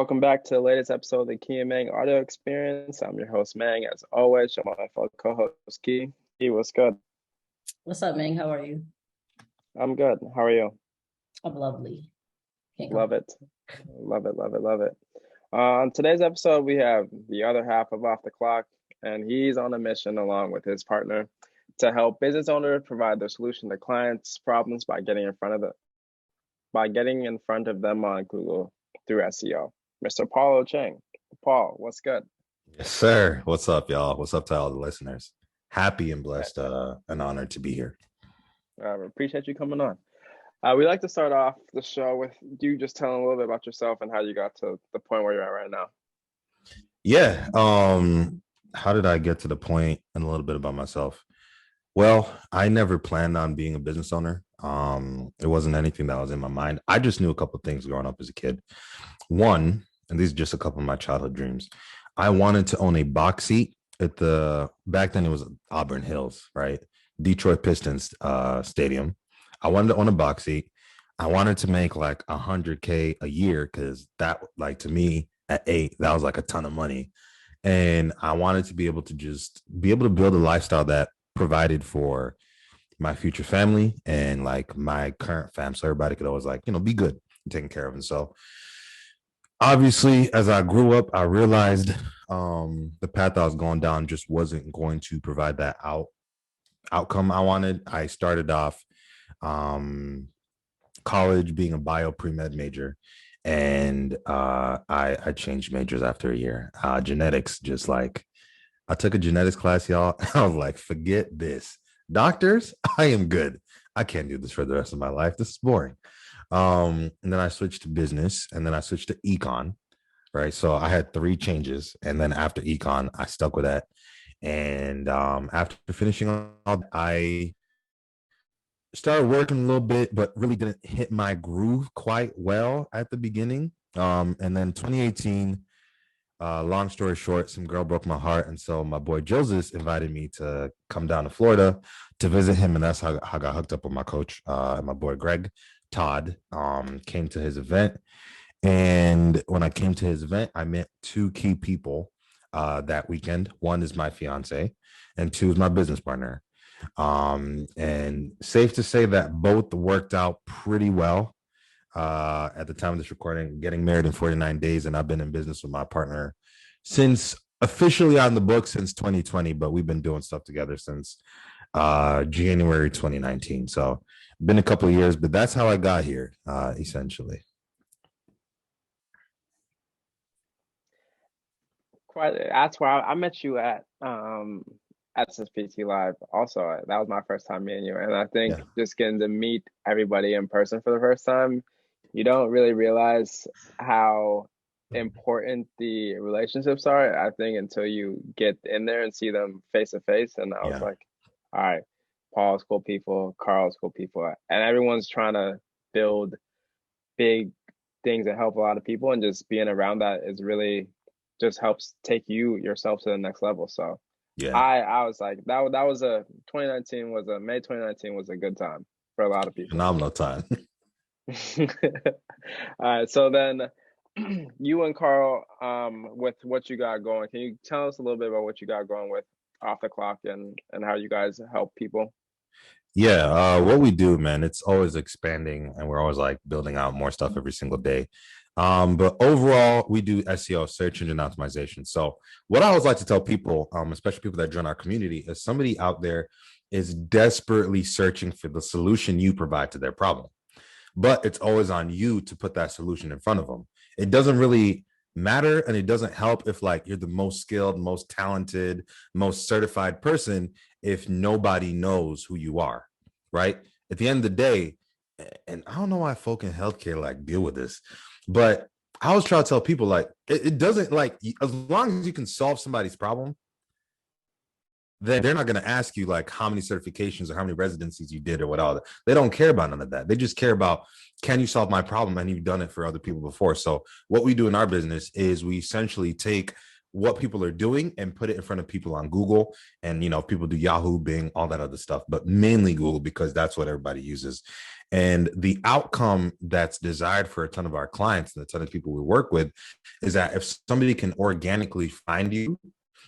Welcome back to the latest episode of the Key and Mang Audio Experience. I'm your host, Mang. As always, I'm my fellow co-host, Key. Key, what's good? What's up, Ming? How are you? I'm good. How are you? I'm lovely. Can't Love it. Love it, love it, love it. On today's episode, we have the other half of Off the Clock, and he's on a mission along with his partner to help business owners provide their solution to clients' problems by getting in front of them on Google through SEO. Mr. Paul Ochieng. Paul, what's good? Yes, sir. What's up, y'all? What's up to all the listeners? Happy and blessed, and honored to be here. Appreciate you coming on. We like to start off the show with you just telling a little bit about yourself and how you got to the point where you're at right now. Yeah. How did I get to the point, and a little bit about myself? Well, I never planned on being a business owner. It wasn't anything that was in my mind. I just knew a couple of things growing up as a kid. One, and these are just a couple of my childhood dreams. I wanted to own a box seat at back then it was Auburn Hills, right? Detroit Pistons stadium. I wanted to own a box seat. I wanted to make like $100K a year because that, like, to me at 8, that was like a ton of money. And I wanted to be able to build a lifestyle that provided for my future family and like my current fam, so everybody could always be good and taken care of. And so obviously, as I grew up, I realized the path I was going down just wasn't going to provide that outcome I wanted. I started off college being a bio pre-med major, and I changed majors after a year. Genetics, just like I took a genetics class, y'all. I was like, forget this. Doctors, I am good. I can't do this for the rest of my life. This is boring. And then I switched to business, and then I switched to econ, right? So I had 3 changes, and then after econ, I stuck with that. And after finishing all, I started working a little bit, but really didn't hit my groove quite well at the beginning. And then 2018, long story short, some girl broke my heart, and so my boy Joseph invited me to come down to Florida to visit him, and that's how I got hooked up with my coach, and my boy Greg Todd came to his event. And when I came to his event, I met 2 key people that weekend. One is my fiance, and 2 is my business partner. And safe to say that both worked out pretty well. At the time of this recording, getting married in 49 days, and I've been in business with my partner since officially on the book since 2020, but we've been doing stuff together since January 2019. So been a couple of years, but that's how I got here, essentially. That's where I met you at SSPT Live. Also, that was my first time meeting you, and I think just getting to meet everybody in person for the first time, you don't really realize how important the relationships are, I think, until you get in there and see them face to face. And I was like, all right, Paul's cool people, Carl's cool people, and everyone's trying to build big things that help a lot of people, and just being around that is really just helps take you yourself to the next level. So I was like, that was May 2019 was a good time for a lot of people. Phenomenal time. All right, so then you and Carl, with what you got going, can you tell us a little bit about what you got going with Off the Clock and how you guys help people? What we do, man, it's always expanding, and we're always like building out more stuff every single day. But overall, we do SEO, search engine optimization. So what I always like to tell people, especially people that join our community, is somebody out there is desperately searching for the solution you provide to their problem. But it's always on you to put that solution in front of them. It doesn't really matter, and it doesn't help if like you're the most skilled, most talented, most certified person if nobody knows who you are, right? At the end of the day, and I don't know why folk in healthcare like deal with this, but I always try to tell people, like, it doesn't, like, as long as you can solve somebody's problem, then they're not going to ask you like how many certifications or how many residencies you did or what all that. They don't care about none of that. They just care about, can you solve my problem? And you've done it for other people before. So what we do in our business is we essentially take what people are doing and put it in front of people on Google. And, people do Yahoo, Bing, all that other stuff, but mainly Google, because that's what everybody uses. And the outcome that's desired for a ton of our clients and a ton of people we work with is that if somebody can organically find you,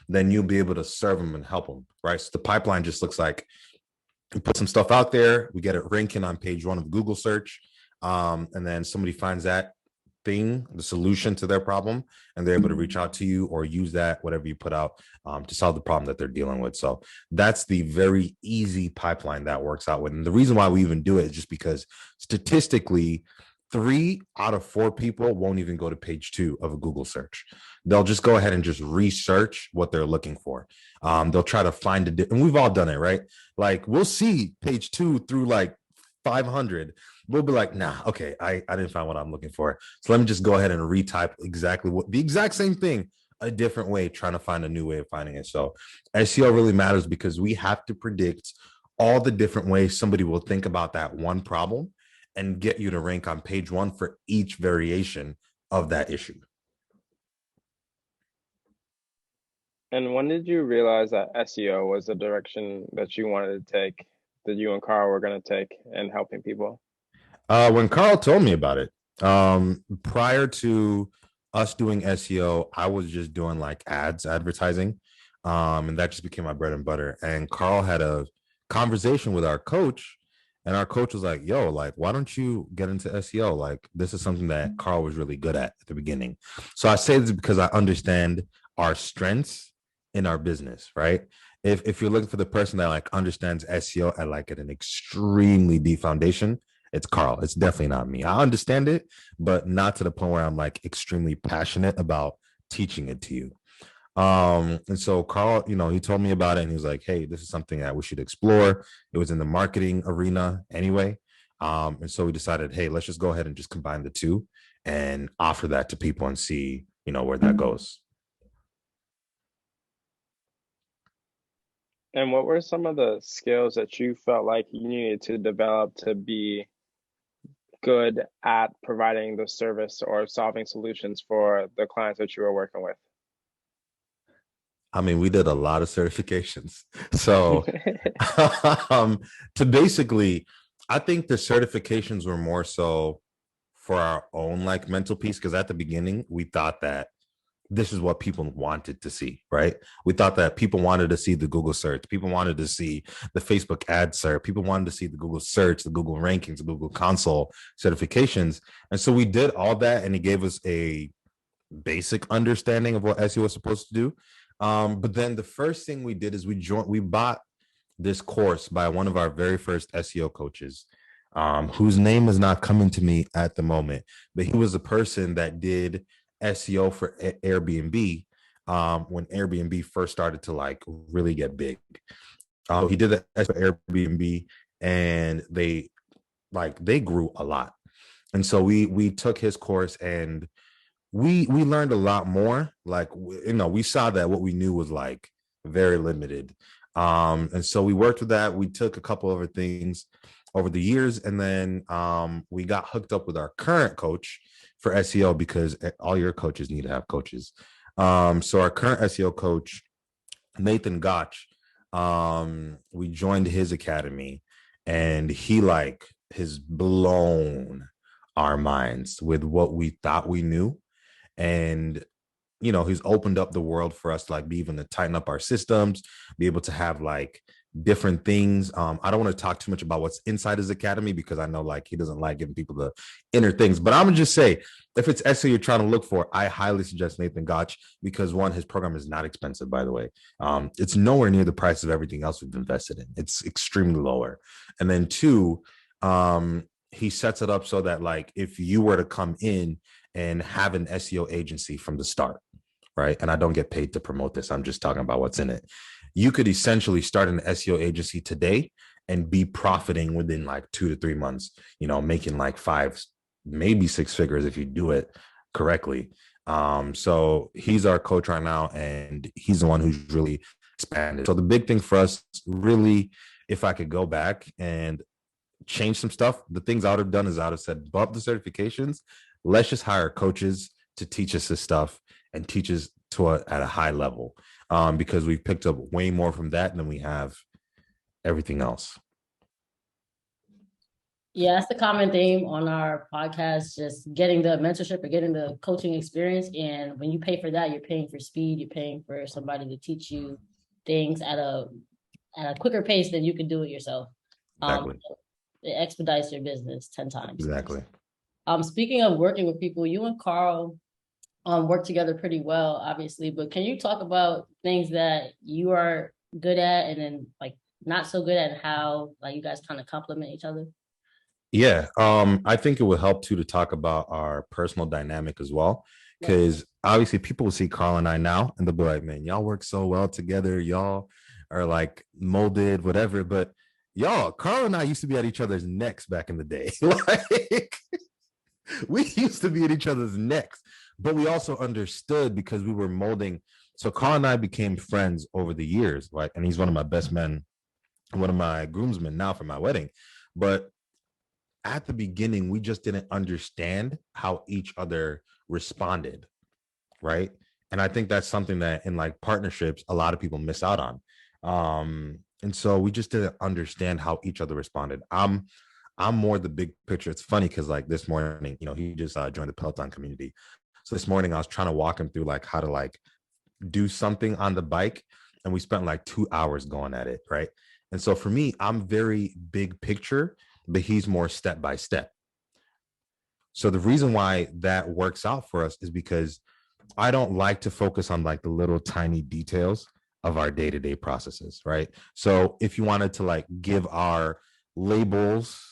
then you'll be able to serve them and help them, right? So the pipeline just looks like we put some stuff out there, we get it ranking on page 1 of Google search, and then somebody finds that thing, the solution to their problem, and they're able to reach out to you or use that, whatever you put out, to solve the problem that they're dealing with. So that's the very easy pipeline that works out with. And the reason why we even do it is just because statistically, 3 out of 4 people won't even go to page 2 of a Google search. They'll just go ahead and just research what they're looking for. They'll try to find and we've all done it, right? Like we'll see page 2 through like 500. We'll be like, nah, okay, I didn't find what I'm looking for. So let me just go ahead and retype the exact same thing, a different way, trying to find a new way of finding it. So SEO really matters because we have to predict all the different ways somebody will think about that one problem and get you to rank on page 1 for each variation of that issue. And when did you realize that SEO was the direction that you wanted to take, that you and Carl were going to take in helping people? When Carl told me about it, prior to us doing SEO, I was just doing like advertising, and that just became my bread and butter. And Carl had a conversation with our coach, and our coach was like, yo, like, why don't you get into SEO? Like, this is something that Carl was really good at the beginning. So I say this because I understand our strengths in our business, right? If you're looking for the person that like understands SEO at like at an extremely deep foundation, it's Carl. It's definitely not me. I understand it, but not to the point where I'm like extremely passionate about teaching it to you. And so Carl, he told me about it and he was like, hey, this is something that we should explore. It was in the marketing arena anyway. And so we decided, hey, let's just go ahead and just combine the two and offer that to people and see, where that goes. And what were some of the skills that you felt like you needed to develop to be good at providing the service or solving solutions for the clients that you were working with? I mean, we did a lot of certifications. So to basically, I think the certifications were more so for our own like mental peace, because at the beginning, we thought that this is what people wanted to see, right? We thought that people wanted to see the Google search. People wanted to see the Facebook ad search. People wanted to see the Google search, the Google rankings, the Google console certifications. And so we did all that, and it gave us a basic understanding of what SEO was supposed to do. But then the first thing we did is we bought this course by one of our very first SEO coaches, whose name is not coming to me at the moment, but he was a person that did SEO for Airbnb when Airbnb first started to like really get big. He did that for Airbnb, and they grew a lot. And so we took his course, and we learned a lot more. Like, we saw that what we knew was like very limited. And so we worked with that. We took a couple other things over the years, and then we got hooked up with our current coach for SEO, because all your coaches need to have coaches. So our current SEO coach, Nathan Gotch, we joined his academy, and he has blown our minds with what we thought we knew. And he's opened up the world for us to like be even to tighten up our systems, be able to have like different things. I don't want to talk too much about what's inside his academy, because I know like he doesn't like giving people the inner things. But I'm gonna just say, if it's SEO you're trying to look for, I highly suggest Nathan Gotch, because one, his program is not expensive, by the way. It's nowhere near the price of everything else we've invested in. It's extremely lower. And then two, he sets it up so that like if you were to come in and have an SEO agency from the start, right? And I don't get paid to promote this, I'm just talking about what's in it. You could essentially start an SEO agency today and be profiting within like 2 to 3 months, making like 5, maybe 6 figures if you do it correctly. So he's our coach right now, and he's the one who's really expanded. So the big thing for us, really, if I could go back and change some stuff, the things I would have done is I would have said, bump the certifications. Let's just hire coaches to teach us this stuff and teaches at a high level, because we've picked up way more from that than we have everything else. Yeah, that's the common theme on our podcast, just getting the mentorship or getting the coaching experience. And when you pay for that, you're paying for speed, you're paying for somebody to teach you things at a quicker pace than you can do it yourself. Exactly. It expedites your business 10 times. Exactly. Speaking of working with people, you and Carl work together pretty well, obviously, but can you talk about things that you are good at and then like not so good at, and how like you guys kind of complement each other? Yeah, I think it would help too to talk about our personal dynamic as well, because obviously people will see Carl and I now and they'll be like, man, y'all work so well together, y'all are like molded, whatever. But y'all, Carl and I used to be at each other's necks back in the day. Like, we used to be at each other's necks, but we also understood because we were molding. So Carl and I became friends over the years, like, and he's one of my best men, one of my groomsmen now for my wedding. But at the beginning, we just didn't understand how each other responded, right? And I think that's something that in like partnerships, a lot of people miss out on. And so we just didn't understand how each other responded. I'm more the big picture. It's funny because like this morning, he just joined the Peloton community. So this morning I was trying to walk him through like how to like do something on the bike, and we spent like 2 hours going at it, right? And so for me, I'm very big picture, but he's more step by step. So the reason why that works out for us is because I don't like to focus on like the little tiny details of our day-to-day processes, right? So if you wanted to like give our labels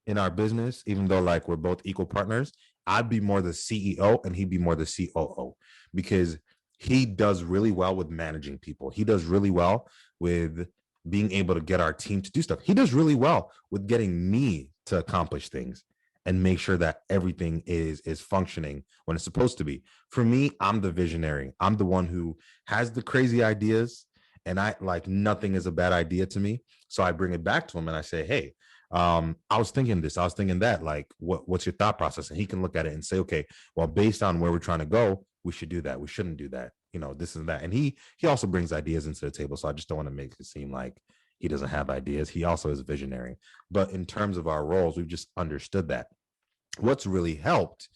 in our business, even though like we're both equal partners, I'd be more the CEO and he'd be more the COO, because he does really well with managing people. He does really well with being able to get our team to do stuff. He does really well with getting me to accomplish things and make sure that everything is functioning when it's supposed to be. For me, I'm the visionary. I'm the one who has the crazy ideas, and I like nothing is a bad idea to me. So I bring it back to him and I say, hey, I was thinking this, I was thinking that, like, what's your thought process? And he can look at it and say, okay, well, based on where we're trying to go, we should do that. We shouldn't do that. This and that. And he also brings ideas into the table. So I just don't want to make it seem like he doesn't have ideas. He also is visionary. But in terms of our roles, we've just understood that. What's really helped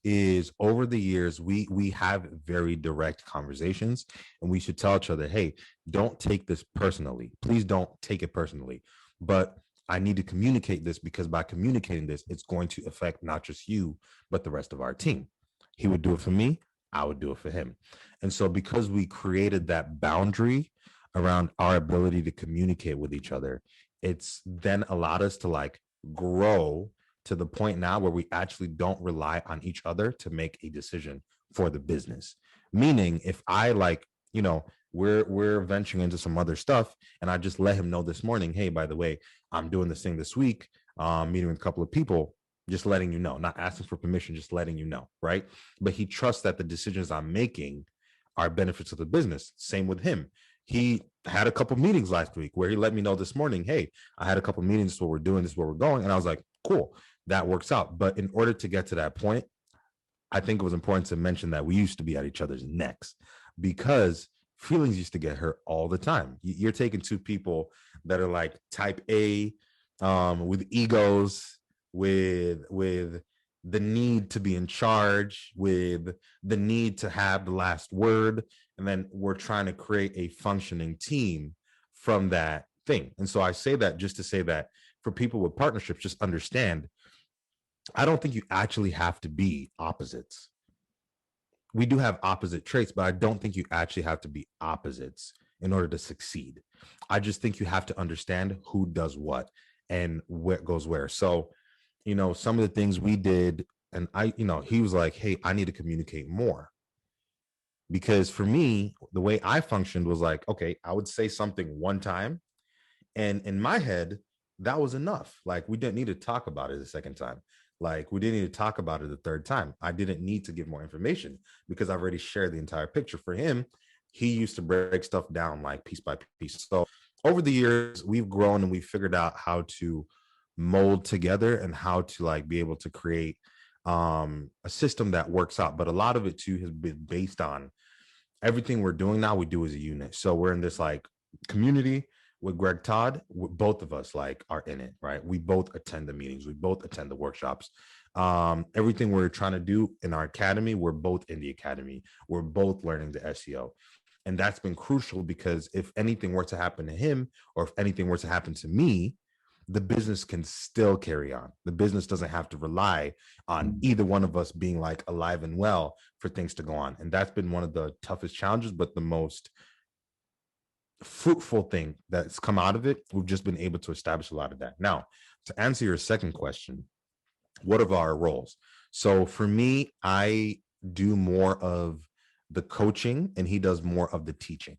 is over the years, we have very direct conversations, and we should tell each other, hey, don't take this personally. Please don't take it personally. But I need to communicate this, because by communicating this, it's going to affect not just you, but the rest of our team. He would do it for me. I would do it for him. And so because we created that boundary around our ability to communicate with each other, it's then allowed us to like grow to the point now where we actually don't rely on each other to make a decision for the business. Meaning if I like, we're venturing into some other stuff, and I just let him know this morning, hey, by the way, I'm doing this thing this week, meeting with a couple of people, just letting you know, not asking for permission, just letting you know, right? But he trusts that the decisions I'm making are benefits of the business. Same with him. He had a couple meetings last week where he let me know this morning, hey, I had a couple meetings, this is what we're doing, this is where we're going. And I was like, cool, that works out. But in order to get to that point, I think it was important to mention that we used to be at each other's necks, because feelings used to get hurt all the time. You're taking two people that are like type A, with egos, with the need to be in charge, with the need to have the last word, and then we're trying to create a functioning team from that thing. And so I say that just to say that for people with partnerships, just understand, I don't think you actually have to be opposites. We do have opposite traits, but I don't think you actually have to be opposites in order to succeed. I just think you have to understand who does what and what goes where. So, some of the things we did, and he was like, hey, I need to communicate more. Because for me, the way I functioned was like, okay, I would say something one time, and in my head, that was enough. Like, we didn't need to talk about it a second time. Like, we didn't need to talk about it a third time. I didn't need to give more information because I've already shared the entire picture. For him, he used to break stuff down like piece by piece. So over the years, we've grown and we've figured out how to mold together and how to like be able to create a system that works out. But a lot of it too has been based on everything we're doing now. We do as a unit. So we're in this like community with Greg Todd. Both of us like are in it, right? We both attend the meetings. We both attend the workshops. Everything we're trying to do in our academy, we're both in the academy. We're both learning the SEO. And that's been crucial because if anything were to happen to him, or if anything were to happen to me, the business can still carry on. The business doesn't have to rely on either one of us being like alive and well for things to go on. And that's been one of the toughest challenges, but the most fruitful thing that's come out of it. We've just been able to establish a lot of that. Now, to answer your second question, what are our roles? So for me, I do more of the coaching and he does more of the teaching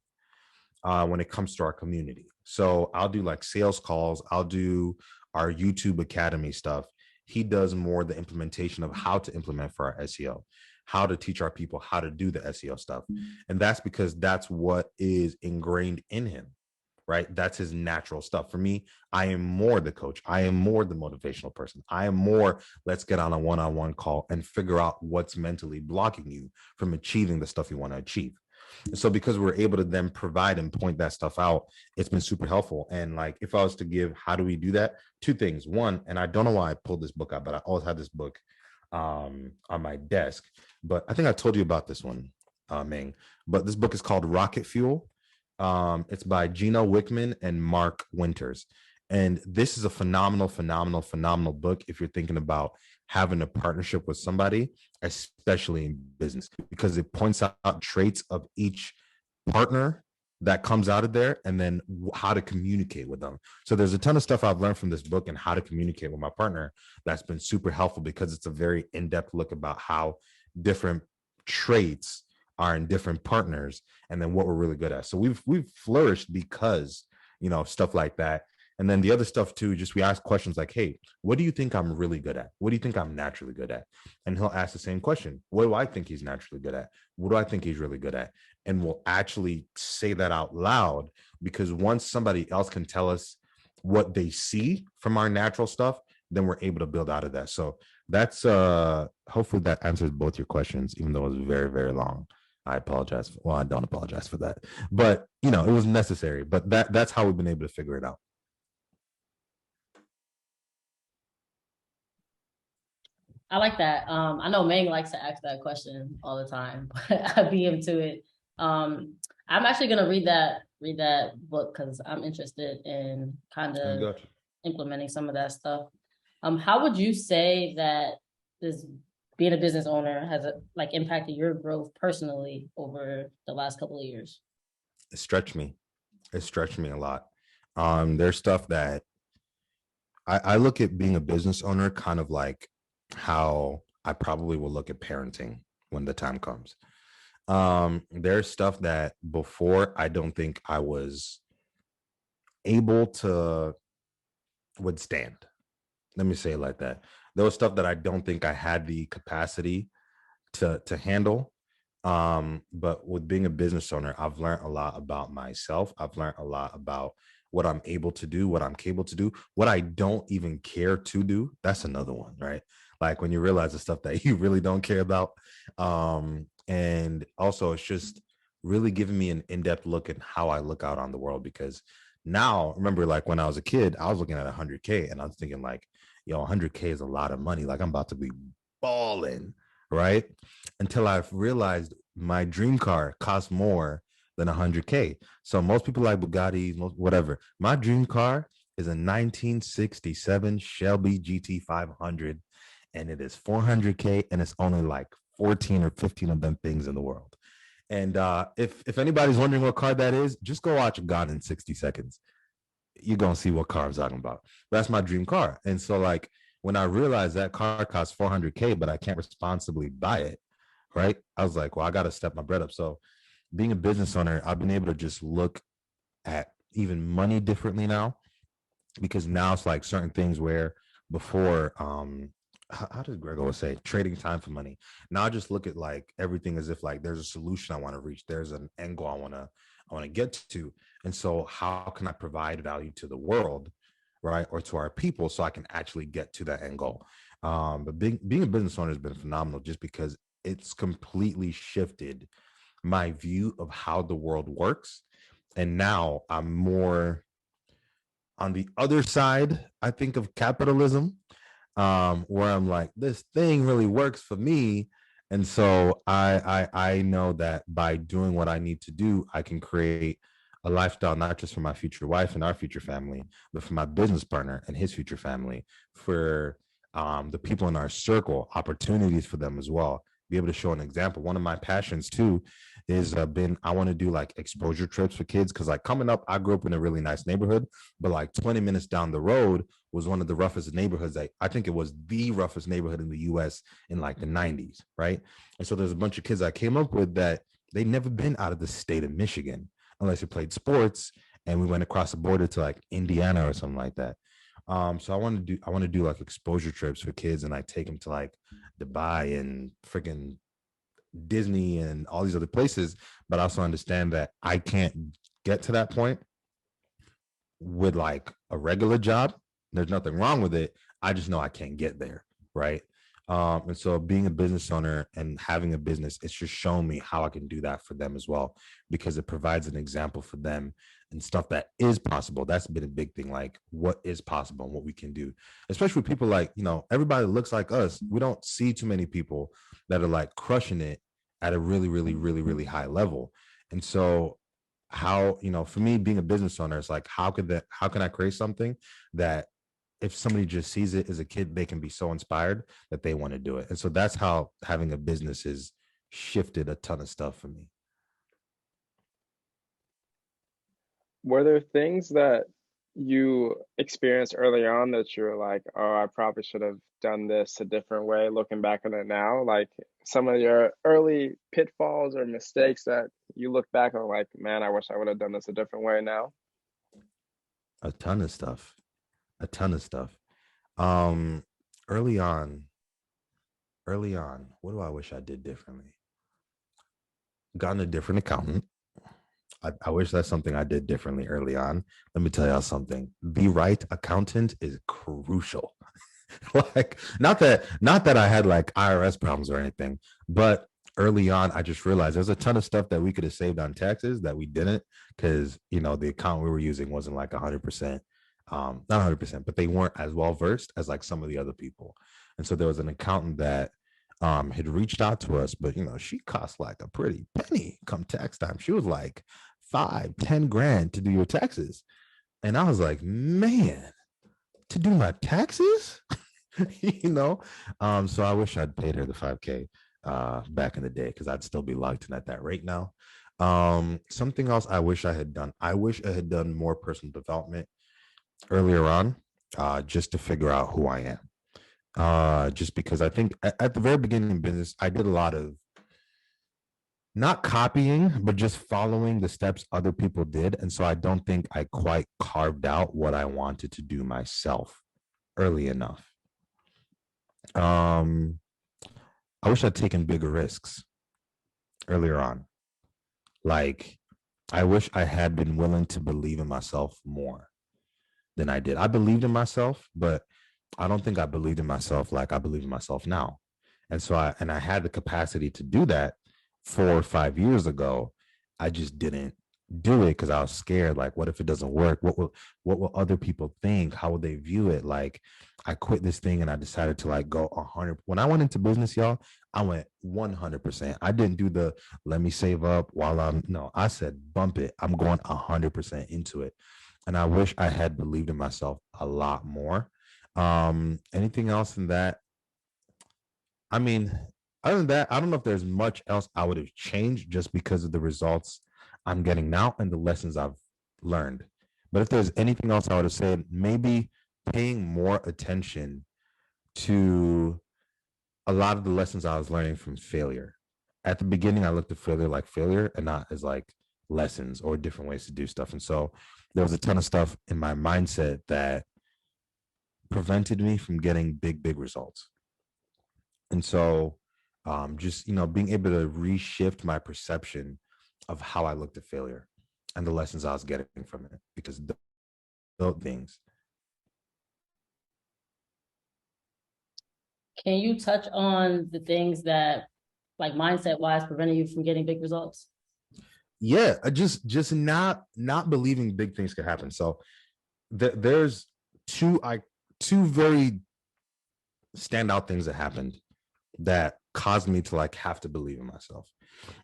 when it comes to our community. So I'll do like sales calls. I'll do our YouTube Academy stuff. He does more the implementation of how to implement for our SEO, how to teach our people how to do the SEO stuff. And that's because that's what is ingrained in him, right? That's his natural stuff. For me, I am more the coach. I am more the motivational person. I am more, let's get on a one-on-one call and figure out what's mentally blocking you from achieving the stuff you want to achieve. So because we're able to then provide and point that stuff out, it's been super helpful. And like, if I was to give, how do we do that? Two things. One, and I don't know why I pulled this book out, but I always had this book on my desk. But I think I told you about this one, Ming. But this book is called Rocket Fuel. It's by Gino Wickman and Mark Winters. And this is a phenomenal book if you're thinking about having a partnership with somebody, especially in business, because it points out traits of each partner that comes out of there and then how to communicate with them. So there's a ton of stuff I've learned from this book and how to communicate with my partner that's been super helpful, because it's a very in-depth look about how different traits are in different partners and then what we're really good at. So we've flourished because, you know, stuff like that. And then the other stuff too, just we ask questions like, hey, what do you think I'm really good at? What do you think I'm naturally good at? And he'll ask the same question. What do I think he's naturally good at? What do I think he's really good at? And we'll actually say that out loud, because once somebody else can tell us what they see from our natural stuff, then we're able to build out of that. So that's hopefully that answers both your questions, even though it was very, very long. I apologize. Well, I don't apologize for that, but you know, it was necessary. But that's how we've been able to figure it out. I like that. I know Meng likes to ask that question all the time, but I beat him to it. I'm actually gonna read that book because I'm interested in kind of implementing some of that stuff. How would you say that this being a business owner has like impacted your growth personally over the last couple of years? It stretched me a lot. There's stuff that I look at being a business owner kind of like how I probably will look at parenting when the time comes. There's stuff that before I don't think I was able to withstand. Let me say it like that. There was stuff that I don't think I had the capacity to handle. But with being a business owner, I've learned a lot about myself. I've learned a lot about what I'm able to do, what I'm capable to do, what I don't even care to do. That's another one, right? Like when you realize the stuff that you really don't care about. And also it's just really giving me an in-depth look at how I look out on the world, because now, remember, like when I was a kid, I was looking at 100K and I was thinking like, yo, 100K is a lot of money. Like I'm about to be balling, right? Until I've realized my dream car costs more than 100K. So most people like Bugattis, whatever. My dream car is a 1967 Shelby GT 500, and it is 400K, and it's only like 14 or 15 of them things in the world. And if anybody's wondering what car that is, just go watch Gone in 60 Seconds. You're going to see what car I'm talking about. That's my dream car. And so like when I realized that car costs 400K, but I can't responsibly buy it, right? I was like, well, I got to step my bread up. So being a business owner, I've been able to just look at even money differently now, because now it's like certain things where before, how does Greg always say, trading time for money? Now I just look at like everything as if like there's a solution I want to reach. There's an end goal I want to get to. And so how can I provide value to the world, right? Or to our people so I can actually get to that end goal? But being a business owner has been phenomenal just because it's completely shifted my view of how the world works. And now I'm more on the other side, I think, of capitalism, where I'm like, this thing really works for me. And so I know that by doing what I need to do, I can create a lifestyle not just for my future wife and our future family, but for my business partner and his future family, for the people in our circle, opportunities for them as well. Be able to show an example. One of my passions too is I want to do like exposure trips for kids, because like coming up, I grew up in a really nice neighborhood, but like 20 minutes down the road was one of the roughest neighborhoods. I think it was the roughest neighborhood in the US in like the 90s, right? And so there's a bunch of kids I came up with that they'd never been out of the state of Michigan unless they played sports, and we went across the border to like Indiana or something like that. So I want to do like exposure trips for kids, and I take them to like Dubai and freaking Disney and all these other places, but I also understand that I can't get to that point with like a regular job. There's nothing wrong with it. I just know I can't get there, right? And so being a business owner and having a business, it's just shown me how I can do that for them as well, because it provides an example for them and stuff that is possible. That's been a big thing, like what is possible and what we can do, especially with people like, everybody looks like us. We don't see too many people that are like crushing it at a really, really, really, really high level. And so how, for me being a business owner, it's like, how can I create something that if somebody just sees it as a kid, they can be so inspired that they want to do it. And so that's how having a business has shifted a ton of stuff for me. Were there things that you experienced early on that you were like, oh, I probably should have done this a different way, looking back on it now? Like some of your early pitfalls or mistakes that you look back on like, man, I wish I would have done this a different way now? A ton of stuff. A ton of stuff. Um, early on, what do I wish I did differently? Gotten a different accountant. I wish that's something I did differently early on. Let me tell y'all something. The right accountant is crucial. Like, not that I had like IRS problems or anything, but early on, I just realized there's a ton of stuff that we could have saved on taxes that we didn't, because the account we were using wasn't like 100%, not 100%, but they weren't as well versed as like some of the other people. And so there was an accountant that had reached out to us, but she cost like a pretty penny come tax time. She was like 5-10 grand to do your taxes. And I was like, man, to do my taxes? So I wish I'd paid her the 5K back in the day, because I'd still be locked in at that rate now. Something else I wish I had done. I wish I had done more personal development earlier on, just to figure out who I am. Just because I think at the very beginning in business, I did a lot of not copying, but just following the steps other people did. And so I don't think I quite carved out what I wanted to do myself early enough. I wish I'd taken bigger risks earlier on. Like, I wish I had been willing to believe in myself more than I did. I believed in myself, but I don't think I believed in myself like I believe in myself now. And so I had the capacity to do that 4 or 5 years ago. I just didn't do it because I was scared. Like, what if it doesn't work? What will other people think? How will they view it? Like, I quit this thing and I decided to like go 100. When I went into business, y'all, I went 100%. I didn't do the let me save up while no, I said bump it. I'm going 100% into it. And I wish I had believed in myself a lot more. Anything else in that? I mean, other than that, I don't know if there's much else I would have changed just because of the results I'm getting now and the lessons I've learned. But if there's anything else I would have said, maybe paying more attention to a lot of the lessons I was learning from failure. At the beginning, I looked at failure like failure and not as like lessons or different ways to do stuff. And so there was a ton of stuff in my mindset that prevented me from getting big results. And so just, being able to reshift my perception of how I looked at failure and the lessons I was getting from it, because those things. Can you touch on the things that, like mindset wise, prevented you from getting big results? Yeah, just not believing big things could happen. So there's two very standout things that happened that caused me to like have to believe in myself.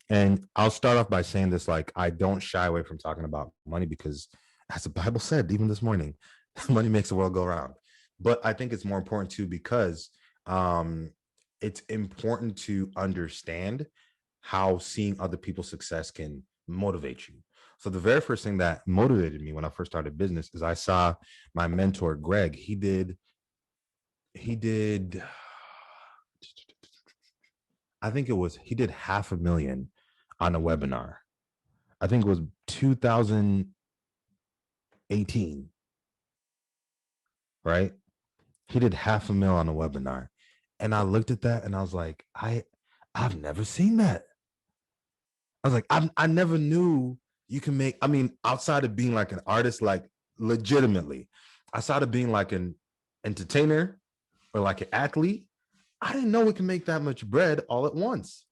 And I'll start off by saying this, like, I don't shy away from talking about money because, as the Bible said, even this morning, money makes the world go round. But I think it's more important too because it's important to understand how seeing other people's success can motivate you. So the very first thing that motivated me when I first started business is I saw my mentor, Greg. He did, I think he did $500,000 on a webinar. I think it was 2018, right? He did $500,000 on a webinar. And I looked at that and I was like, I've never seen that. I was like, I never knew you can make, I mean, outside of being like an artist, like legitimately, outside of being like an entertainer or like an athlete, I didn't know we can make that much bread all at once.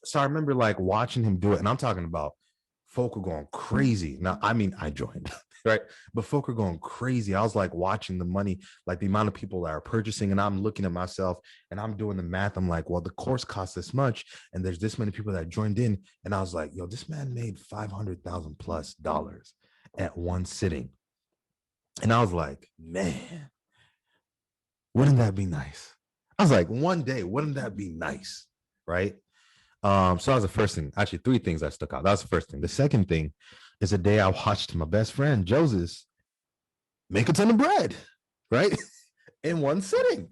So I remember like watching him do it. And I'm talking about folk were going crazy. Now, I mean, I joined, right? But folk were going crazy. I was like watching the money, like the amount of people that are purchasing, and I'm looking at myself and I'm doing the math. I'm like, well, the course costs this much, and there's this many people that joined in. And I was like, yo, this man made $500,000+ at one sitting. And I was like, man, wouldn't that be nice? I was like, one day, wouldn't that be nice? Right. So that was the first thing. Actually, three things that stuck out. That was the first thing. The second thing is the day I watched my best friend, Joseph, make a ton of bread, right? In one sitting.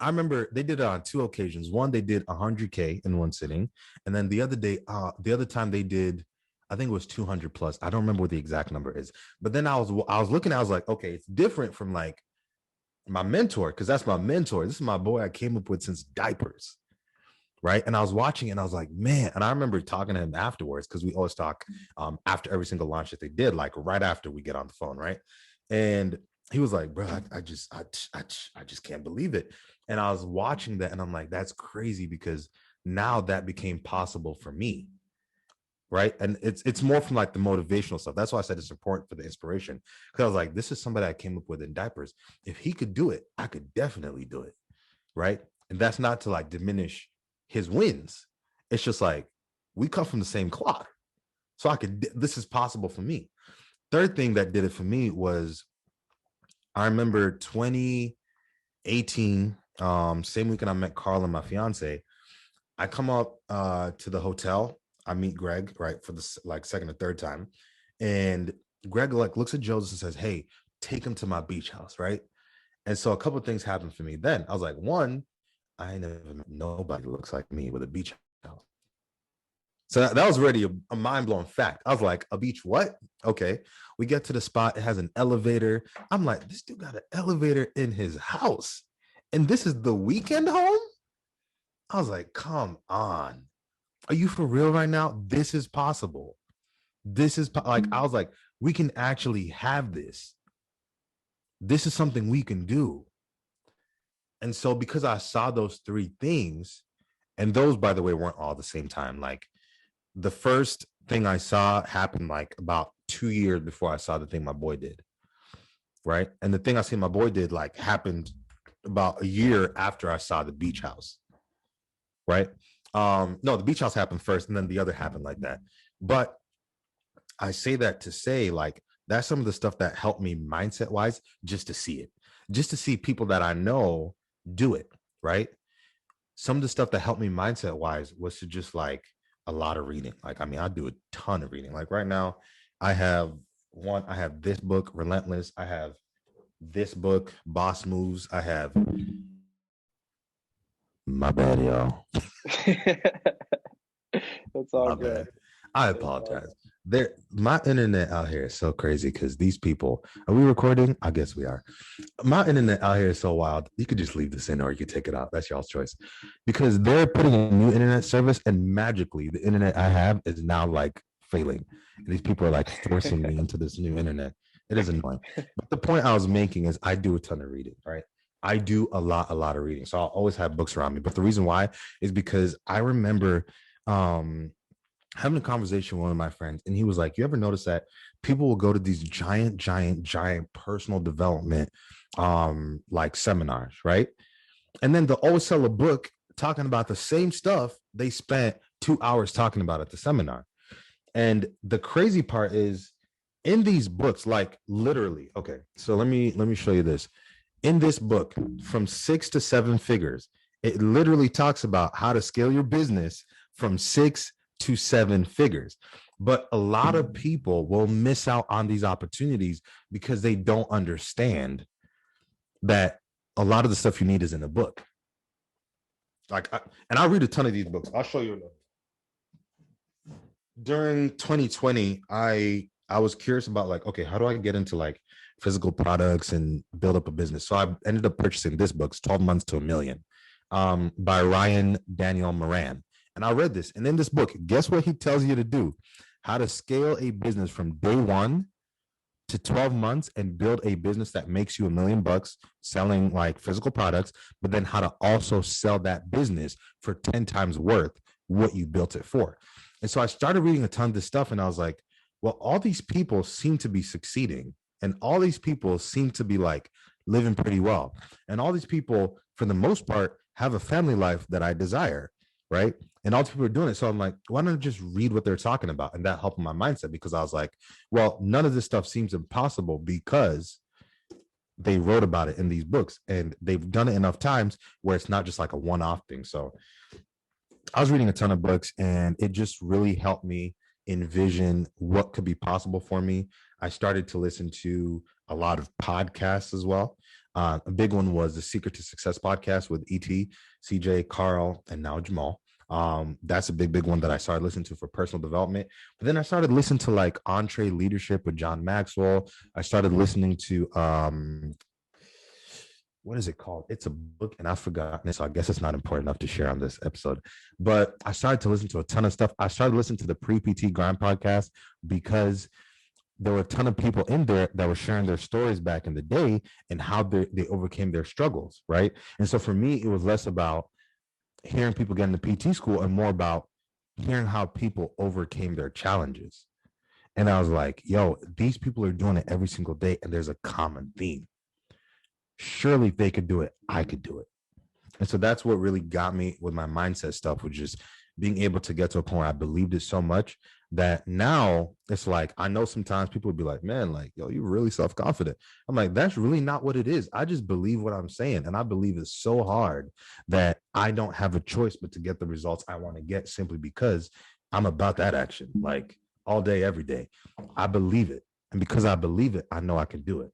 I remember they did it on two occasions. One, they did 100K in one sitting. And then the other time they did, I think it was 200+. I don't remember what the exact number is. But then I was looking, I was like, okay, it's different from like my mentor, because that's my mentor. This is my boy I came up with since diapers. Right. And I was watching it and I was like, man, and I remember talking to him afterwards because we always talk after every single launch that they did, like right after we get on the phone. Right. And he was like, bro, I just can't believe it. And I was watching that and I'm like, that's crazy because now that became possible for me. Right. And it's more from like the motivational stuff. That's why I said it's important for the inspiration, because I was like, this is somebody I came up with in diapers. If he could do it, I could definitely do it. Right. And that's not to like diminish his wins. It's just like we come from the same cloth. So this is possible for me. Third thing that did it for me was I remember 2018, same weekend I met Carla, my fiance. I come up to the hotel. I meet Greg, right, for the like second or third time. And Greg like looks at Joseph and says, hey, take him to my beach house, right? And so a couple of things happened for me then. I was like, one, I never met nobody who looks like me with a beach house. So that was already a mind-blowing fact. I was like, a beach what? Okay. We get to the spot. It has an elevator. I'm like, this dude got an elevator in his house. And this is the weekend home? I was like, come on. Are you for real right now? This is possible. This is like, I was like, we can actually have this. This is something we can do. And so because I saw those three things, and those, by the way, weren't all at the same time. Like the first thing I saw happened like about 2 years before I saw the thing my boy did. Right. And the thing I see my boy did like happened about a year after I saw the beach house. Right. No, the beach house happened first and then the other happened like that. But I say that to say like that's some of the stuff that helped me mindset wise, just to see it, just to see people that I know do it. Right. Some of the stuff that helped me mindset wise was to just like a lot of reading. Like, I mean, I do a ton of reading. Like right now I have this book, Relentless. I have this book, Boss Moves. I have my bad, y'all. That's all good. Bad. I apologize. My internet out here is so crazy because these people, are we recording? I guess we are. My internet out here is so wild. You could just leave this in or you could take it out. That's y'all's choice. Because they're putting a new internet service and magically the internet I have is now like failing. And these people are like forcing me into this new internet. It is annoying. But the point I was making is I do a ton of reading, right? I do a lot of reading. So I'll always have books around me. But the reason why is because I remember having a conversation with one of my friends, and he was like, you ever notice that people will go to these giant personal development like seminars, right? And then they'll always sell a book talking about the same stuff they spent 2 hours talking about at the seminar. And the crazy part is in these books, like literally, okay, so let me show you this. In this book, from 6 to 7 figures, it literally talks about how to scale your business from 6 to 7 figures. But a lot of people will miss out on these opportunities because they don't understand that a lot of the stuff you need is in a book. Like, and I read a ton of these books. I'll show you. During 2020, I was curious about like, okay, how do I get into like physical products and build up a business? So I ended up purchasing this book, 12 Months to a Million, by Ryan Daniel Moran. And I read this. And in this book, guess what he tells you to do? How to scale a business from day 1 to 12 months and build a business that makes you $1 million selling like physical products, but then how to also sell that business for 10 times worth what you built it for. And so I started reading a ton of this stuff, and I was like, well, all these people seem to be succeeding, and all these people seem to be like living pretty well. And all these people, for the most part, have a family life that I desire, right? And all these people are doing it. So I'm like, why don't I just read what they're talking about? And that helped my mindset, because I was like, well, none of this stuff seems impossible because they wrote about it in these books, and they've done it enough times where it's not just like a one-off thing. So I was reading a ton of books, and it just really helped me envision what could be possible for me. I started to listen to a lot of podcasts as well. A big one was the Secret to Success podcast with ET, CJ, Carl, and now Jamal. That's a big one that I started listening to for personal development. But then I started listening to like Entree Leadership with John Maxwell. I started listening to what is it called? It's a book, and I've forgotten it, so I guess it's not important enough to share on this episode. But I started to listen to a ton of stuff. I started listening to the Pre-PT Grind podcast because there were a ton of people in there that were sharing their stories back in the day and how they overcame their struggles, right? And so for me, it was less about hearing people get into PT school and more about hearing how people overcame their challenges. And I was like, yo, these people are doing it every single day, and there's a common theme. Surely if they could do it, I could do it. And so that's what really got me with my mindset stuff, which is being able to get to a point where I believed it so much that now it's like, I know sometimes people would be like, man, like, yo, you're really self-confident. I'm like, that's really not what it is. I just believe what I'm saying. And I believe it's so hard that I don't have a choice but to get the results I want to get, simply because I'm about that action, like all day, every day. I believe it. And because I believe it, I know I can do it.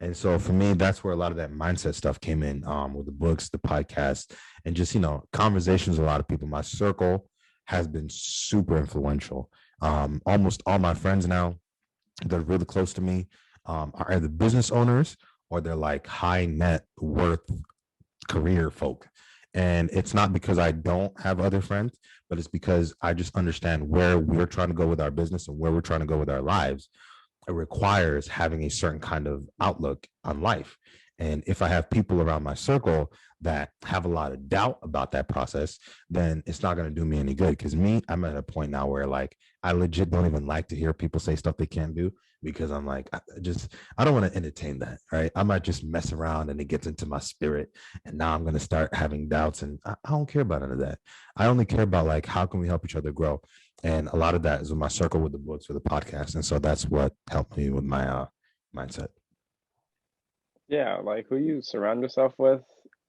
And so for me, that's where a lot of that mindset stuff came in, with the books, the podcast, and just, conversations with a lot of people. My circle has been super influential. Almost all my friends now that are really close to me are either business owners or they're like high net worth career folk. And it's not because I don't have other friends, but it's because I just understand where we're trying to go with our business and where we're trying to go with our lives. It requires having a certain kind of outlook on life. And if I have people around my circle that have a lot of doubt about that process, then it's not going to do me any good. Because I'm at a point now where like I legit don't even like to hear people say stuff they can't do, because I'm like, I don't want to entertain that. Right. I might just mess around and it gets into my spirit. And now I'm going to start having doubts. And I don't care about any of that. I only care about like, how can we help each other grow? And a lot of that is with my circle, with the books, with the podcast. And so that's what helped me with my mindset. Yeah, like who you surround yourself with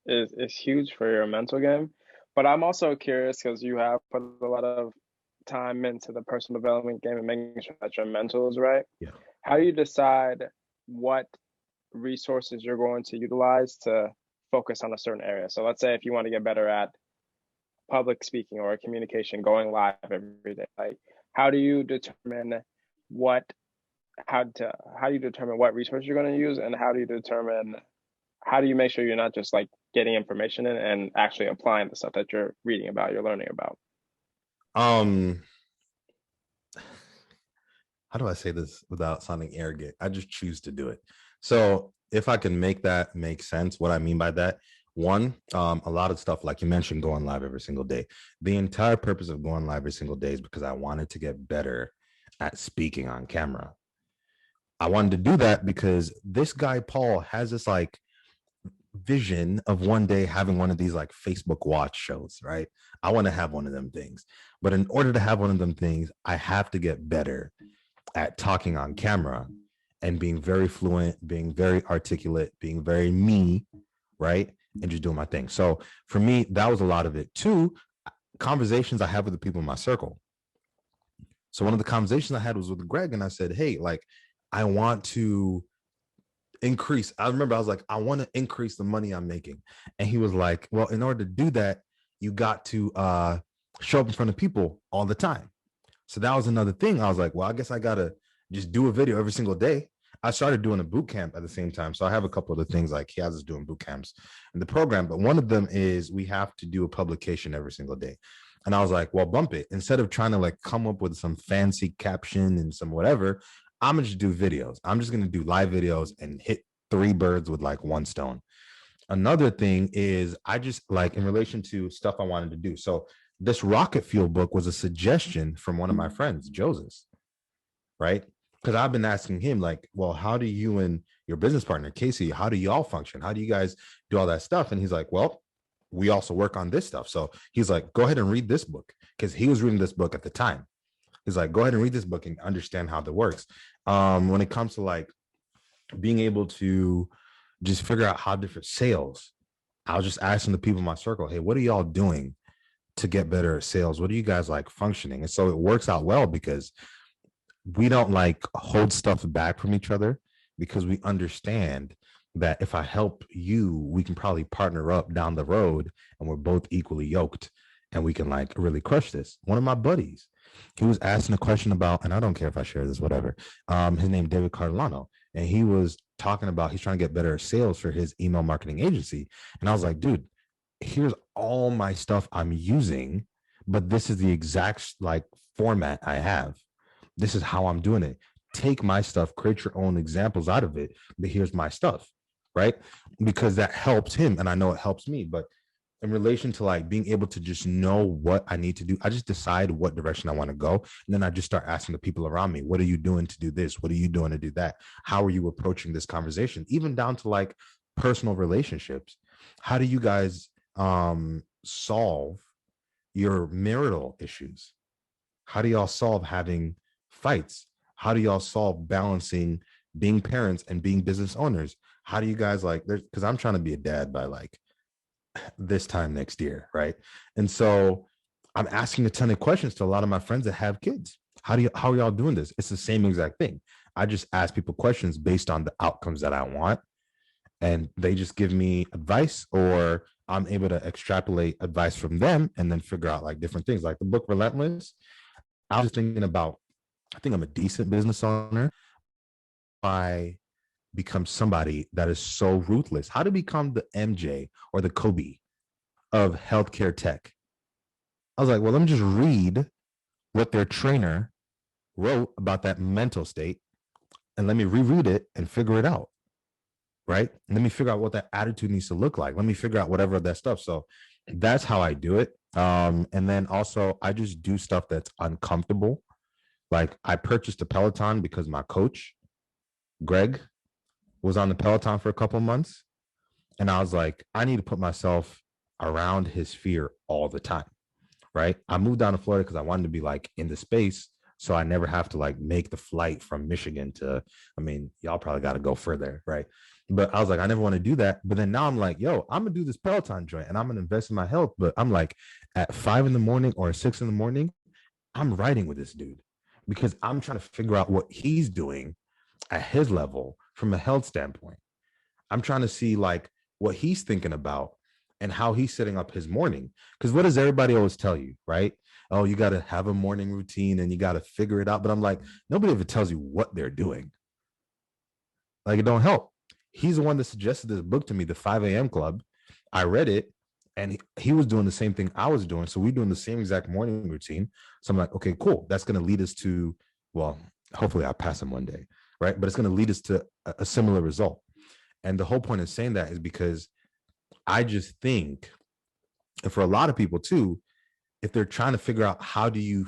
is huge for your mental game. But I'm also curious because you have put a lot of time into the personal development game and making sure that your mental is right. Yeah. How do you decide what resources you're going to utilize to focus on a certain area? So let's say if you want to get better at public speaking or communication, going live every day, like how do you determine what how do you determine what resource you're going to use, and how do you make sure you're not just like getting information in and actually applying the stuff that you're reading about, you're learning about? How do I say this without sounding arrogant? I just choose to do it. So if I can make that make sense, what I mean by that, one, a lot of stuff, like you mentioned, going live every single day. The entire purpose of going live every single day is because I wanted to get better at speaking on camera. I wanted to do that because this guy, Paul, has this like vision of one day having one of these like Facebook watch shows, right? I want to have one of them things. But in order to have one of them things, I have to get better at talking on camera and being very fluent, being very articulate, being very me, right? And just doing my thing. So for me, that was a lot of it. Two, conversations I have with the people in my circle. So one of the conversations I had was with Greg, and I said, hey, like, I want to increase. I remember I was like, I want to increase the money I'm making. And he was like, well, in order to do that, you got to show up in front of people all the time. So that was another thing. I was like, well, I guess I got to just do a video every single day. I started doing a boot camp at the same time. So I have a couple of the things like he has us doing boot camps in the program. But one of them is we have to do a publication every single day. And I was like, well, bump it. Instead of trying to like come up with some fancy caption and some whatever, I'm going to just do videos. I'm just going to do live videos and hit 3 birds with like 1 stone. Another thing is I just like in relation to stuff I wanted to do. So this rocket fuel book was a suggestion from one of my friends, Joseph, right? Because I've been asking him like, well, how do you and your business partner, Casey, how do y'all function? How do you guys do all that stuff? And he's like, well, we also work on this stuff. So he's like, go ahead and read this book, because he was reading this book at the time. He's like, go ahead and read this book and understand how that works. When it comes to like being able to just figure out how different sales, I was just asking the people in my circle, hey, what are y'all doing to get better at sales? What are you guys like functioning? And so it works out well because we don't like hold stuff back from each other, because we understand that if I help you, we can probably partner up down the road and we're both equally yoked and we can like really crush this. One of my buddies, he was asking a question about, and I don't care if I share this, whatever. His name, David Cardilano, and he was talking about, he's trying to get better at sales for his email marketing agency. And I was like, dude, here's all my stuff I'm using, but this is the exact like format I have. This is how I'm doing it. Take my stuff, create your own examples out of it, but here's my stuff, right? Because that helps him, and I know it helps me. But in relation to like being able to just know what I need to do, I just decide what direction I want to go. And then I just start asking the people around me, what are you doing to do this? What are you doing to do that? How are you approaching this conversation? Even down to like personal relationships. How do you guys solve your marital issues? How do y'all solve having fights? How do y'all solve balancing being parents and being business owners? How do you guys like, because I'm trying to be a dad by like this time next year, right? And so I'm asking a ton of questions to a lot of my friends that have kids. How are y'all doing this? It's the same exact thing. I just ask people questions based on the outcomes that I want, and they just give me advice, or I'm able to extrapolate advice from them and then figure out like different things. Like the book Relentless, I was thinking about, I think I'm a decent business owner. I become somebody that is so ruthless. How to become the MJ or the Kobe of healthcare tech. I was like, well, let me just read what their trainer wrote about that mental state, and let me reread it and figure it out, right? And let me figure out what that attitude needs to look like. Let me figure out whatever that stuff. So that's how I do it. And then also I just do stuff that's uncomfortable. Like I purchased a Peloton because my coach, Greg, was on the Peloton for a couple of months. And I was like, I need to put myself around his fear all the time, right? I moved down to Florida because I wanted to be like in the space, so I never have to like make the flight from Michigan to, I mean, y'all probably got to go further, right? But I was like, I never want to do that. But then now I'm like, yo, I'm going to do this Peloton joint and I'm going to invest in my health. But I'm like at 5 a.m. or 6 a.m, I'm riding with this dude because I'm trying to figure out what he's doing at his level from a health standpoint. I'm trying to see like what he's thinking about and how he's setting up his morning. Because what does everybody always tell you, right? Oh, you got to have a morning routine and you got to figure it out. But I'm like, nobody ever tells you what they're doing. Like it don't help. He's the one that suggested this book to me, The 5 a.m. Club. I read it and he was doing the same thing I was doing. So we're doing the same exact morning routine. So I'm like, okay, cool. That's going to lead us to, well, hopefully I'll pass him one day, right? But it's going to lead us to a similar result. And the whole point of saying that is because I just think, and for a lot of people too, if they're trying to figure out how do you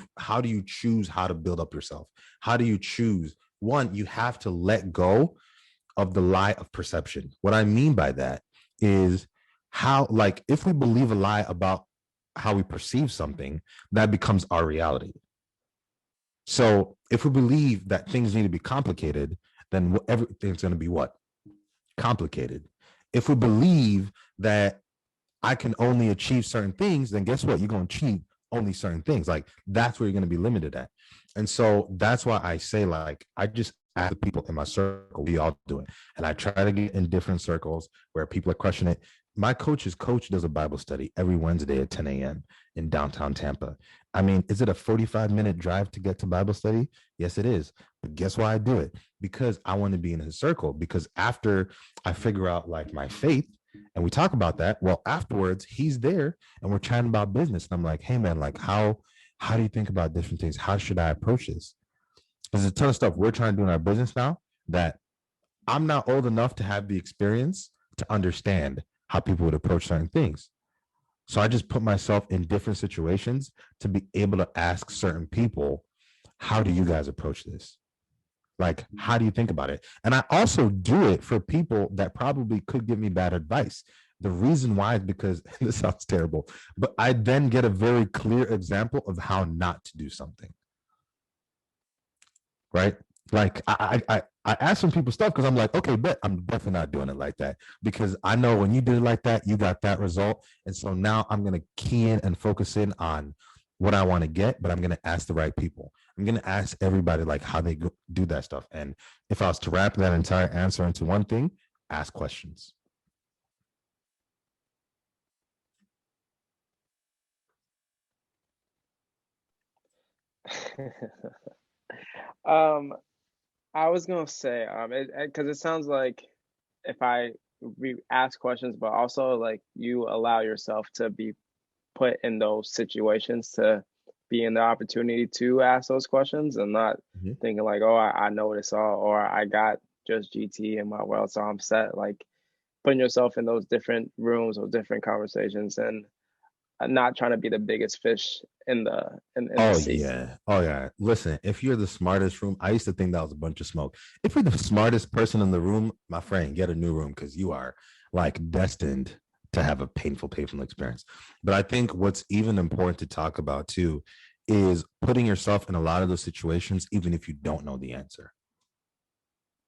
choose how to build up yourself, how do you choose, one, you have to let go of the lie of perception. What I mean by that is how, like, if we believe a lie about how we perceive something, that becomes our reality. So if we believe that things need to be complicated, then everything's going to be what? Complicated. If we believe that I can only achieve certain things, then guess what? You're going to achieve only certain things. Like, that's where you're going to be limited at. And so that's why I say, like, I just ask the people in my circle, we all do it. And I try to get in different circles where people are crushing it. My coach's coach does a Bible study every Wednesday at 10 a.m. in downtown Tampa. I mean, is it a 45-minute drive to get to Bible study? Yes, it is. But guess why I do it? Because I want to be in his circle. Because after I figure out, like, my faith, and we talk about that, well, afterwards, he's there and we're chatting about business. And I'm like, hey, man, like, how do you think about different things? How should I approach this? There's a ton of stuff we're trying to do in our business now that I'm not old enough to have the experience to understand how people would approach certain things. So I just put myself in different situations to be able to ask certain people, how do you guys approach this? Like, how do you think about it? And I also do it for people that probably could give me bad advice. The reason why is because, this sounds terrible, but I then get a very clear example of how not to do something. Right? Like, I ask some people stuff because I'm like, okay, bet I'm definitely not doing it like that, because I know when you did it like that, you got that result. And so now I'm going to key in and focus in on what I want to get, but I'm going to ask the right people. I'm going to ask everybody, like, how they do that stuff. And if I was to wrap that entire answer into one thing, ask questions. I was gonna say, because it sounds like if we ask questions, but also like you allow yourself to be put in those situations to be in the opportunity to ask those questions and not thinking like, oh, I know this all, or I got just GT in my world, so I'm set. Like, putting yourself in those different rooms or different conversations and not trying to be the biggest fish in the sea. Oh yeah. Listen, if you're the smartest room, I used to think that was a bunch of smoke. If you're the smartest person in the room, my friend, get a new room, because you are, like, destined to have a painful experience. But I think what's even important to talk about too is putting yourself in a lot of those situations, even if you don't know the answer.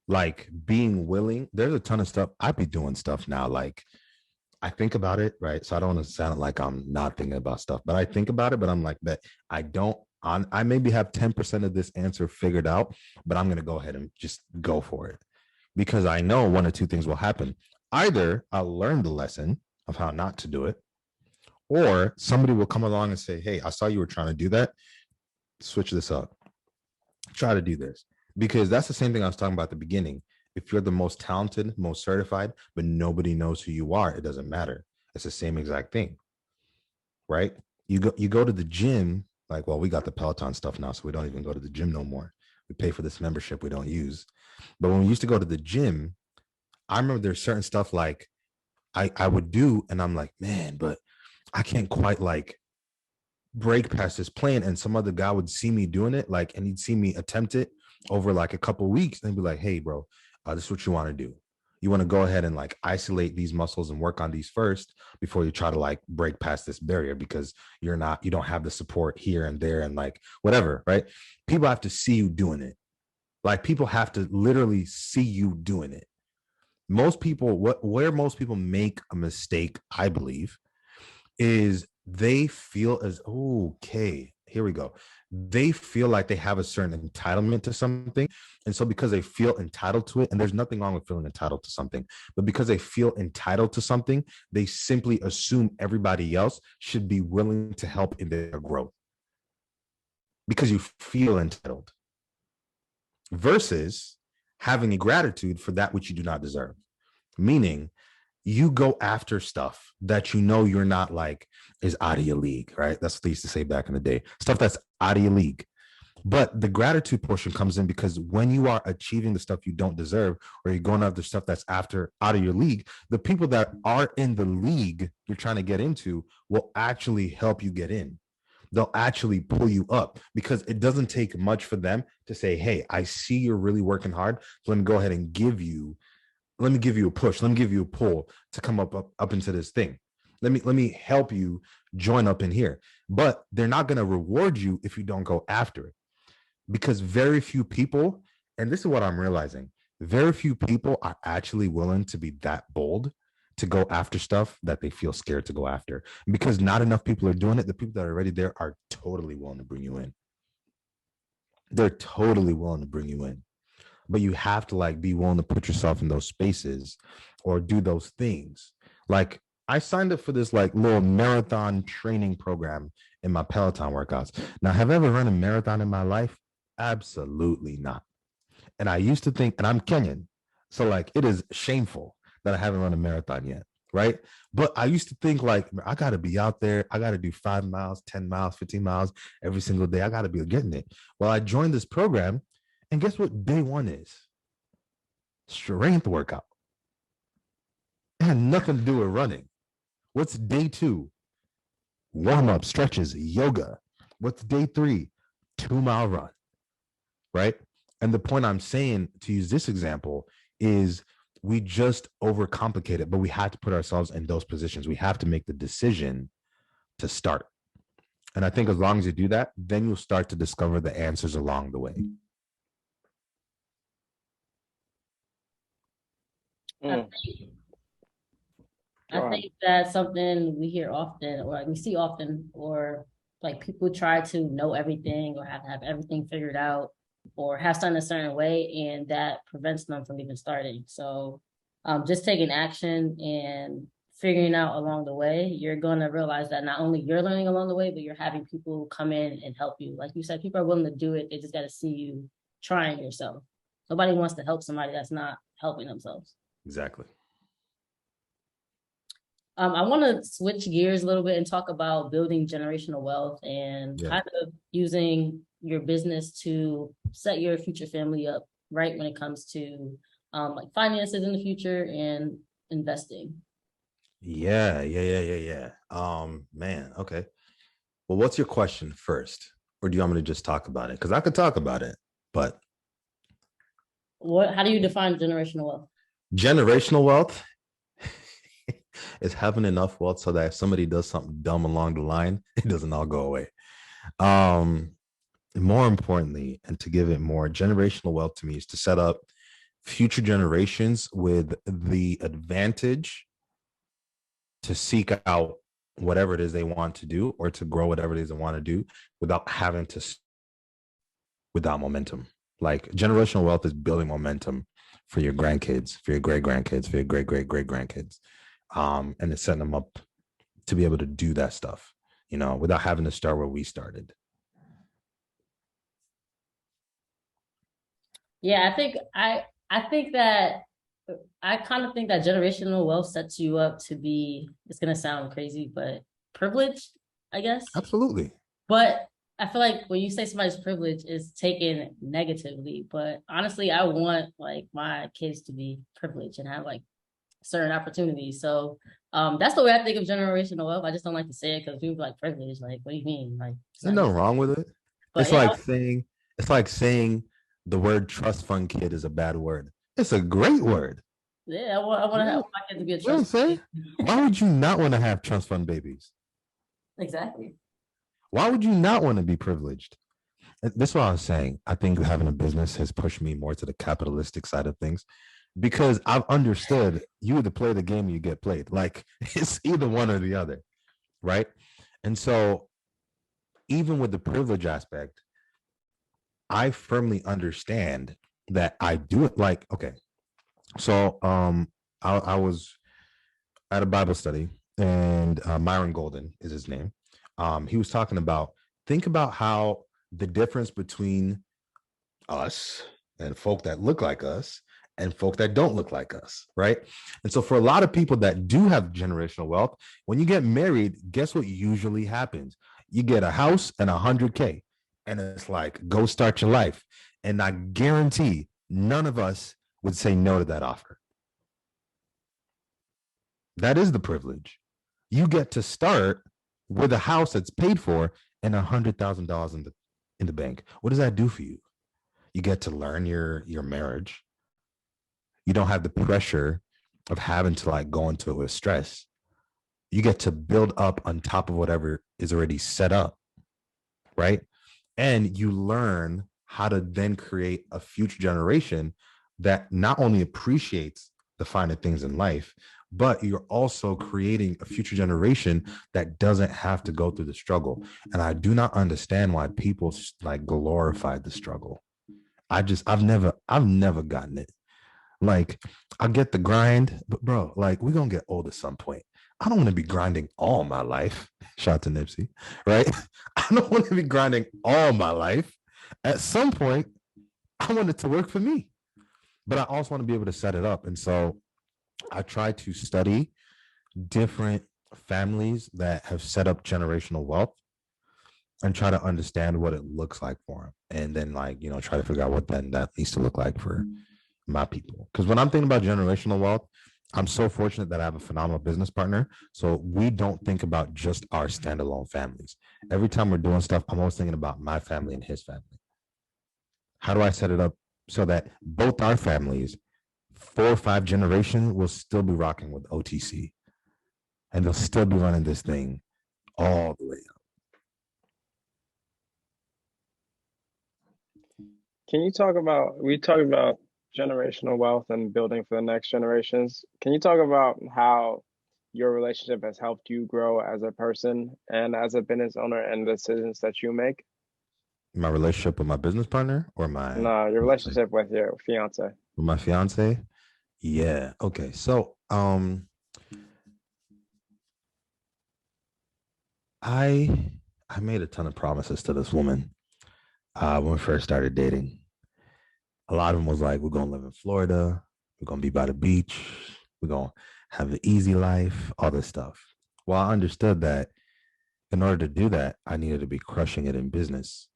Like, being willing. There's a ton of stuff. I'd be doing stuff now, like, I think about it, right? So I don't want to sound like I'm not thinking about stuff, but I think about it, but I'm like, that I don't, I maybe have 10% of this answer figured out, but I'm going to go ahead and just go for it, because I know one or two things will happen. Either I'll learn the lesson of how not to do it, or somebody will come along and say, hey, I saw you were trying to do that. Switch this up. Try to do this. Because that's the same thing I was talking about at the beginning. If you're the most talented, most certified, but nobody knows who you are, it doesn't matter. It's the same exact thing, right? You go to the gym, like, well, we got the Peloton stuff now, so we don't even go to the gym no more. We pay for this membership we don't use. But when we used to go to the gym, I remember there's certain stuff like I would do, and I'm like, man, but I can't quite, like, break past this plane. And some other guy would see me doing it, like, and he'd see me attempt it over like a couple of weeks, and he'd be like, hey, bro, this is what you want to do. You want to go ahead and, like, isolate these muscles and work on these first before you try to, like, break past this barrier, because you don't have the support here and there and, like, whatever, right? People have to see you doing it. Like, people have to literally see you doing it. Most people, where most people make a mistake, I believe, is they feel as, okay, here we go. They feel like they have a certain entitlement to something. And so because they feel entitled to it, and there's nothing wrong with feeling entitled to something, but because they feel entitled to something, they simply assume everybody else should be willing to help in their growth because you feel entitled, versus having a gratitude for that which you do not deserve. Meaning, you go after stuff that you know you're not, like, is out of your league, right? That's what they used to say back in the day. Stuff that's out of your league. But the gratitude portion comes in because when you are achieving the stuff you don't deserve, or you're going after stuff that's out of your league, the people that are in the league you're trying to get into will actually help you get in. They'll actually pull you up, because it doesn't take much for them to say, hey, I see you're really working hard. So let me go ahead and give you a push. Let me give you a pull to come up into this thing. Let me help you join up in here. But they're not going to reward you if you don't go after it, because very few people, and this is what I'm realizing, very few people are actually willing to be that bold to go after stuff that they feel scared to go after. And because not enough people are doing it, the people that are already there are totally willing to bring you in. They're totally willing to bring you in. But you have to be willing to put yourself in those spaces or do those things. Like, I signed up for this little marathon training program in my Peloton workouts. Now, have I ever run a marathon in my life? Absolutely not. And I used to think, and I'm Kenyan, so it is shameful that I haven't run a marathon yet, right? But I used to think I got to be out there. I got to do 5 miles, 10 miles, 15 miles every single day. I got to be getting it. Well, I joined this program, and guess what day one is? Strength workout. It had nothing to do with running. What's day 2? Warm-up, stretches, yoga. What's day 3? 2-mile run, right? And the point I'm saying, to use this example, is we just overcomplicate it, but we have to put ourselves in those positions. We have to make the decision to start. And I think as long as you do that, then you'll start to discover the answers along the way. I think that's something we hear often, or we see often, or people try to know everything or have to have everything figured out or have something a certain way, and that prevents them from even starting. So just taking action and figuring out along the way, you're going to realize that not only you're learning along the way, but you're having people come in and help you. Like you said, people are willing to do it. They just got to see you trying yourself. Nobody wants to help somebody that's not helping themselves. Exactly. I want to switch gears a little bit and talk about building generational wealth and kind of using your business to set your future family up right when it comes to finances in the future and investing. Yeah. Man, okay. Well, what's your question first? Or do you want me to just talk about it? Because I could talk about it, but how do you define generational wealth? Generational wealth is having enough wealth so that if somebody does something dumb along the line, it doesn't all go away. More importantly, and to give it more, generational wealth to me is to set up future generations with the advantage to seek out whatever it is they want to do or to grow whatever it is they want to do without momentum. Generational wealth is building momentum for your grandkids, for your great-grandkids, for your great-great-great-grandkids. And it's setting them up to be able to do that stuff, without having to start where we started. Yeah, I think that I kind of think that generational wealth sets you up to be, it's going to sound crazy, but privileged, I guess. Absolutely. But I feel like when you say somebody's privilege, is taken negatively. But honestly, I want my kids to be privileged and have certain opportunities. So that's the way I think of generational wealth. I just don't like to say it because people are privilege. What do you mean? There's nothing wrong with it. But it's like saying the word trust fund kid is a bad word. It's a great word. Yeah, I want to have my kid to be a trust fund. Why would you not want to have trust fund babies? Exactly. Why would you not want to be privileged? This is what I was saying. I think having a business has pushed me more to the capitalistic side of things, because I've understood you either play the game or you get played. It's either one or the other, right? And so even with the privilege aspect, I firmly understand that I do it okay. So I was at a Bible study, and Myron Golden is his name. He was talking about, think about how the difference between us and folk that look like us and folk that don't look like us, right? And so for a lot of people that do have generational wealth, when you get married, guess what usually happens? You get a house and $100K. And it's like, go start your life. And I guarantee none of us would say no to that offer. That is the privilege. You get to start with a house that's paid for and $100,000 in the bank. What does that do for you? You get to learn your marriage. You don't have the pressure of having to like go into it with stress. You get to build up on top of whatever is already set up, right? And you learn how to then create a future generation that not only appreciates the finer things in life, but you're also creating a future generation that doesn't have to go through the struggle. And I do not understand why people like glorify the struggle. I've never gotten it. Like, I get the grind, but bro, like, we're gonna get old at some point. I don't want to be grinding all my life. Shout out to Nipsey, right? I don't want to be grinding all my life. At some point, I want it to work for me, but I also want to be able to set it up. And so I try to study different families that have set up generational wealth and try to understand what it looks like for them. And then, like, you know, try to figure out what then that needs to look like for my people. Because when I'm thinking about generational wealth, I'm so fortunate that I have a phenomenal business partner. So we don't think about just our standalone families. Every time we're doing stuff, I'm always thinking about my family and his family. How do I set it up so that both our families, 4 or 5 generations, will still be rocking with OTC and they'll still be running this thing all the way up? Can you talk about, we talked about generational wealth and building for the next generations. Can you talk about how your relationship has helped you grow as a person and as a business owner and the decisions that you make? My relationship with my business partner or my No, your relationship with your fiance. With my fiance? Yeah. Okay. So I made a ton of promises to this woman when we first started dating. A lot of them was like, we're gonna live in Florida, we're gonna be by the beach, we're gonna have the easy life, all this stuff. Well, I understood that in order to do that, I needed to be crushing it in business.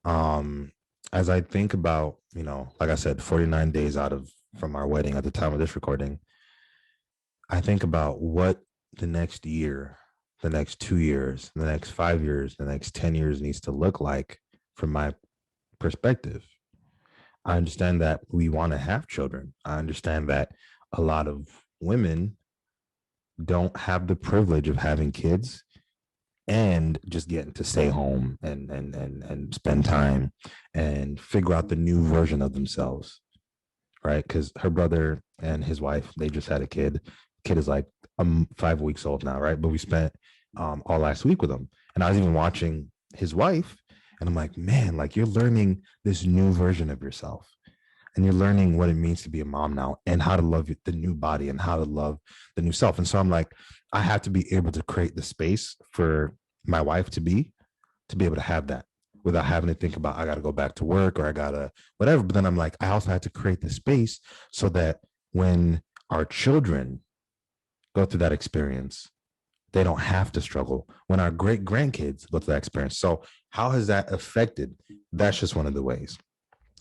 As I think about, you know, like I said, 49 days out of from our wedding at the time of this recording, I think about what the next year, the next 2 years, the next 5 years, the next 10 years needs to look like from my perspective. I understand that we want to have children. I understand that a lot of women don't have the privilege of having kids and just getting to stay home and spend time and figure out the new version of themselves, right? Because her brother and his wife, they just had a kid. Kid is like 5 weeks old now, right? But we spent all last week with him, and I was even watching his wife, and I'm like, man, like, you're learning this new version of yourself, and you're learning what it means to be a mom now, and how to love the new body, and how to love the new self. And so I'm like, I have to be able to create the space for my wife to be able to have that without having to think about, I got to go back to work or I got to whatever. But then I'm like, I also had to create the space so that when our children go through that experience, they don't have to struggle when our great grandkids go through that experience. So how has that affected? That's just one of the ways.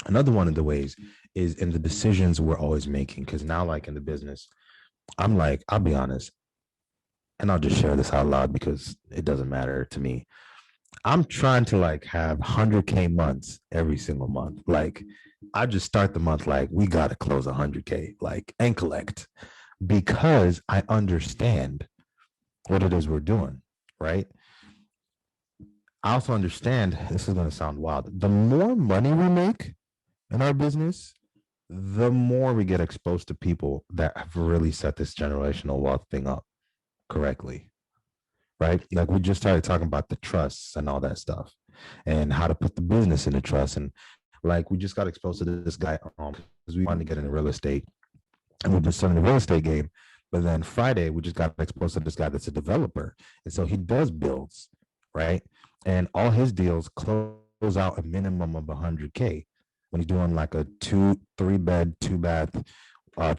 Another one of the ways is in the decisions we're always making. Because now, like in the business, I'm like, I'll be honest, and I'll just share this out loud because it doesn't matter to me. I'm trying to like have 100K months every single month. Like, I just start the month like, we got to close 100K, like, and collect, because I understand what it is we're doing, right? I also understand, this is going to sound wild, the more money we make in our business, the more we get exposed to people that have really set this generational wealth thing up correctly, right? Like, we just started talking about the trusts and all that stuff and how to put the business in the trust. And like, we just got exposed to this guy because we wanted to get into real estate, and we've been studying the real estate game. But then Friday, we just got exposed to this guy that's a developer. And so he does builds, right? And all his deals close out a minimum of 100K when he's doing like a 3-bed, 2-bath,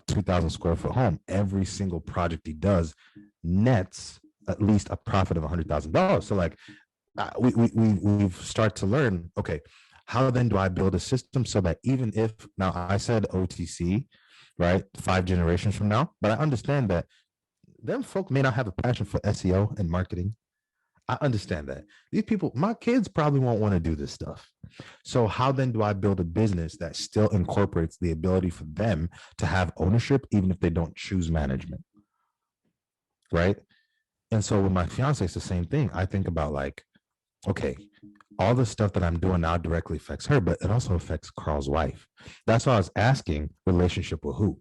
2,000 square foot home. Every single project he does nets at least a profit of $100,000. So like, we've start to learn, okay, how then do I build a system so that even if now I said OTC, right, 5 generations from now, but I understand that them folk may not have a passion for SEO and marketing. I understand that. These people, my kids probably won't want to do this stuff. So how then do I build a business that still incorporates the ability for them to have ownership, even if they don't choose management? Right. And so with my fiance, it's the same thing. I think about like, okay, all the stuff that I'm doing now directly affects her, but it also affects Carl's wife. That's why I was asking relationship with who,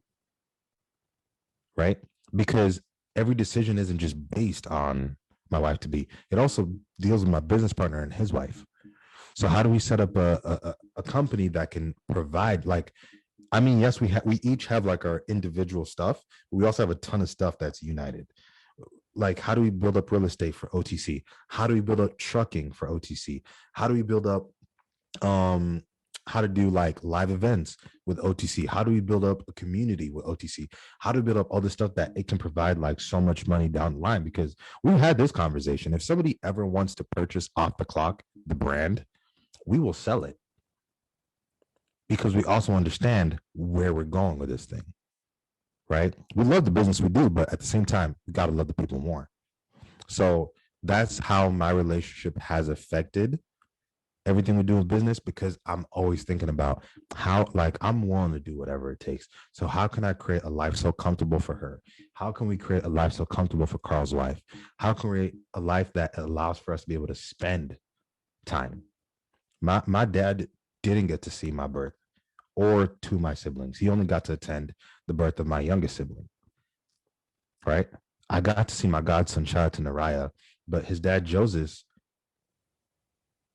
right? Because every decision isn't just based on my wife to be, it also deals with my business partner and his wife. So how do we set up a company that can provide like, I mean, yes, we each have like our individual stuff. But we also have a ton of stuff that's united. Like, how do we build up real estate for OTC? How do we build up trucking for OTC? How do we build up how to do like live events with OTC? How do we build up a community with OTC? How do we build up all the stuff that it can provide like so much money down the line? Because we've had this conversation. If somebody ever wants to purchase Off the Clock, the brand, we will sell it because we also understand where we're going with this thing, right? We love the business we do, but at the same time, we got to love the people more. So that's how my relationship has affected everything we do in business, because I'm always thinking about how, like, I'm willing to do whatever it takes. So how can I create a life so comfortable for her? How can we create a life so comfortable for Carl's wife? How can we create a life that allows for us to be able to spend time? My dad didn't get to see my birth or to my siblings. He only got to attend the birth of my youngest sibling, right? I got to see my godson, shout out to Naraya, but his dad, Joseph,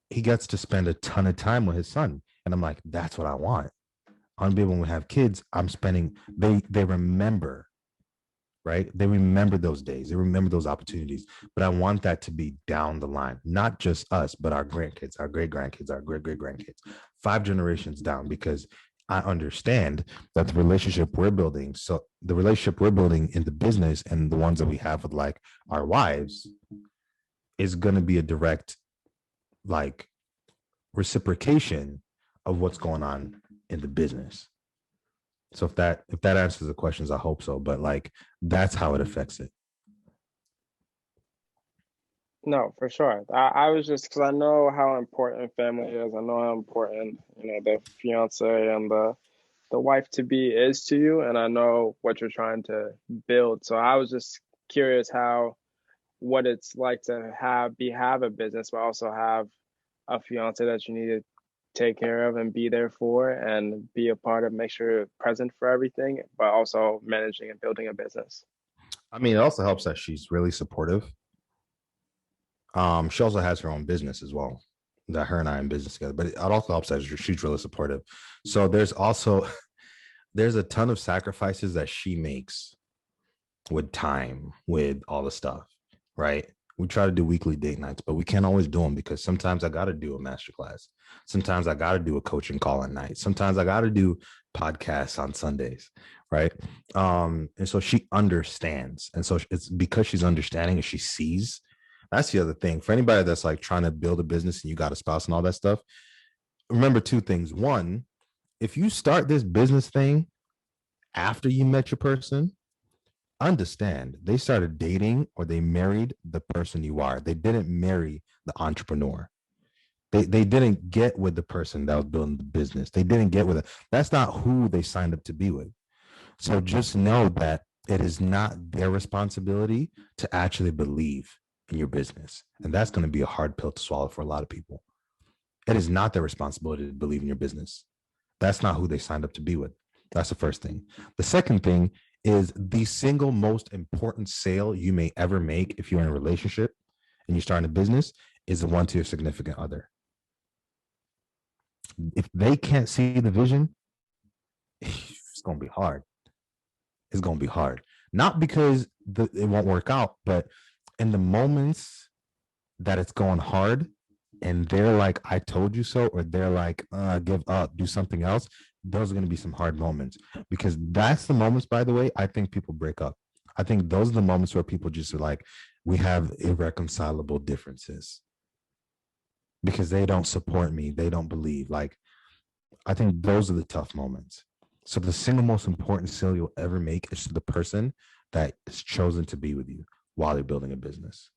he gets to spend a ton of time with his son. And I'm like, that's what I want. I want to be able, when we have kids, I'm spending, they remember, right? They remember those days. They remember those opportunities. But I want that to be down the line, not just us, but our grandkids, our great grandkids, our great great grandkids, 5 generations down, because I understand that the relationship we're building, so the relationship we're building in the business and the ones that we have with like our wives is going to be a direct like reciprocation of what's going on in the business. So if that answers the questions, I hope so. But like, that's how it affects it. No, for sure. I was just because I know how important family is. I know how important, the fiance and the wife to be is to you, and I know what you're trying to build. So I was just curious what it's like to have a business, but also have a fiance that you need to take care of and be there for and be a part of, make sure you're present for everything, but also managing and building a business. I mean, it also helps that she's really supportive. She also has her own business as well, that her and I are in business together, but it also helps that she's really supportive. So there's a ton of sacrifices that she makes with time, with all the stuff, right? We try to do weekly date nights, but we can't always do them because sometimes I got to do a masterclass. Sometimes I got to do a coaching call at night. Sometimes I got to do podcasts on Sundays, right? And so she understands. And so it's because she's understanding and she sees. That's the other thing. For anybody that's like trying to build a business and you got a spouse and all that stuff, remember 2 things. One, if you start this business thing after you met your person, understand they started dating or they married the person you are. They didn't marry the entrepreneur. They didn't get with the person that was building the business. They didn't get with it. That's not who they signed up to be with. So just know that it is not their responsibility to actually believe in your business. And that's going to be a hard pill to swallow for a lot of people. It is not their responsibility to believe in your business. That's not who they signed up to be with. That's the first thing. The second thing is the single most important sale you may ever make if you're in a relationship and you're starting a business is the one to your significant other. If they can't see the vision, it's going to be hard. It's going to be hard. Not because it won't work out, but in the moments that it's going hard and they're like, I told you so, or they're like, give up, do something else, those are going to be some hard moments, because that's the moments, by the way, I think people break up. I think those are the moments where people just are like, we have irreconcilable differences. because they don't support me. They don't believe. Like, I think those are the tough moments. So the single most important sale you'll ever make is to the person that is chosen to be with you while you're building a business.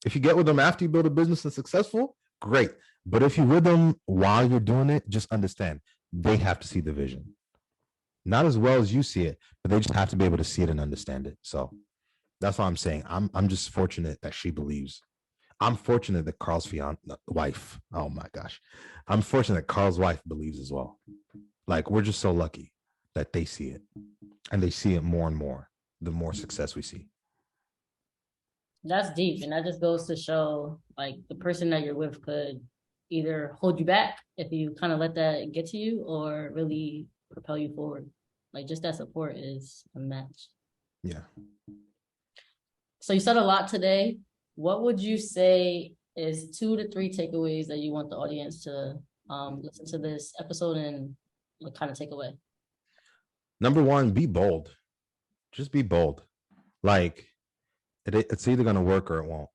If you get with them after you build a business and successful, great. But if you're with them while you're doing it, just understand they have to see the vision. Not as well as you see it, but they just have to be able to see it and understand it. So that's what I'm saying. I'm just fortunate that she believes. I'm fortunate that Carl's wife. Oh my gosh. I'm fortunate that Carl's wife believes as well. Like, we're just so lucky that they see it. And they see it more and more the more success we see. That's deep. And that just goes to show, like, the person that you're with could either hold you back if you kind of let that get to you, or really propel you forward. Like, just that support is unmatched. Yeah. So you said a lot today. What would you say is 2 to 3 takeaways that you want the audience to listen to this episode and kind of take away? Number one, be bold. Just be bold. Like, it's either going to work or it won't.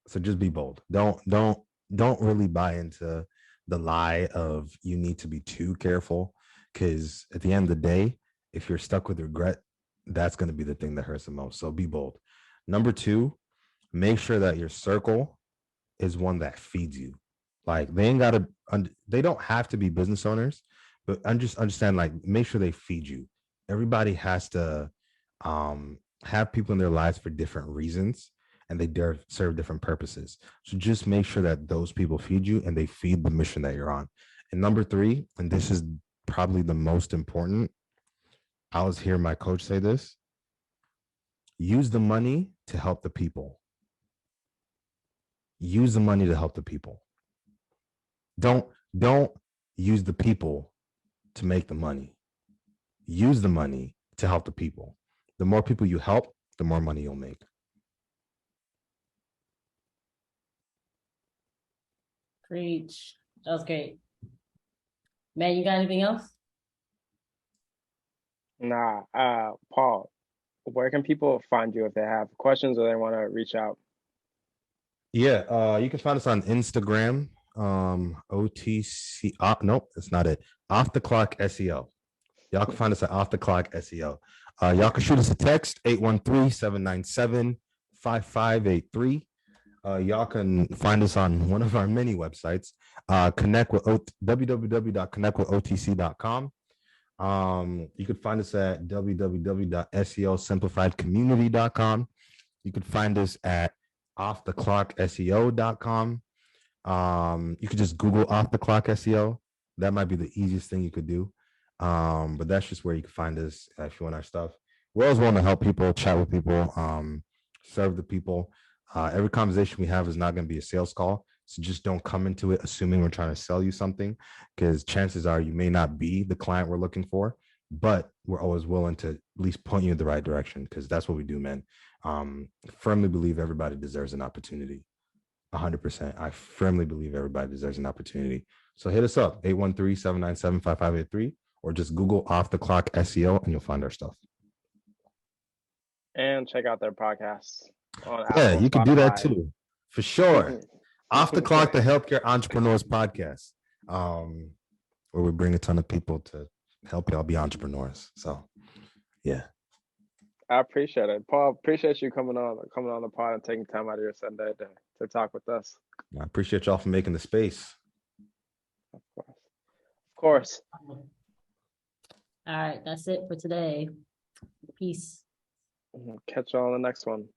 So just be bold. Don't really buy into the lie of you need to be too careful, because at the end of the day, if you're stuck with regret, that's going to be the thing that hurts the most. So be bold. Number two, make sure that your circle is one that feeds you. Like, they don't have to be business owners, but understand, like, make sure they feed you. Everybody has to have people in their lives for different reasons, and they serve different purposes. So just make sure that those people feed you and they feed the mission that you're on. And number three, and this is probably the most important, I was hearing my coach say this: use the money to help the people. Use the money to help the people. Don't use the people to make the money. Use the money to help the people. The more people you help, the more money you'll make. Preach. That was great. Man, you got anything else? Nah, Paul, where can people find you if they have questions or they want to reach out? Yeah, you can find us on Instagram, OTC. Nope, that's not it. Off the Clock SEO. Y'all can find us at Off the Clock SEO. Y'all can shoot us a text, 813-797-5583. Y'all can find us on one of our many websites, www.connectwithotc.com. You can find us at www.seosimplifiedcommunity.com. You can find us at offtheclockseo.com. You could just Google Off the Clock SEO. That might be the easiest thing you could do. But that's just where you can find us if you want our stuff. We're always willing to help people, chat with people, serve the people. Every conversation we have is not going to be a sales call. So just don't come into it assuming we're trying to sell you something, because chances are you may not be the client we're looking for, but we're always willing to at least point you in the right direction, because that's what we do, man. Firmly believe everybody deserves an opportunity. 100%. I firmly believe everybody deserves an opportunity. So hit us up, 813-797-5583, or just Google Off the Clock SEO and you'll find our stuff. And check out their podcasts on Yeah, Apple, you can do that Spotify. too, for sure. Off the Clock, the Healthcare Entrepreneurs Podcast, where we bring a ton of people to help y'all be entrepreneurs. So, yeah. I appreciate it, Paul. Appreciate you coming on the pod and taking time out of your Sunday to talk with us. I appreciate y'all for making the space. Of course. All right, that's it for today. Peace. Catch y'all on the next one.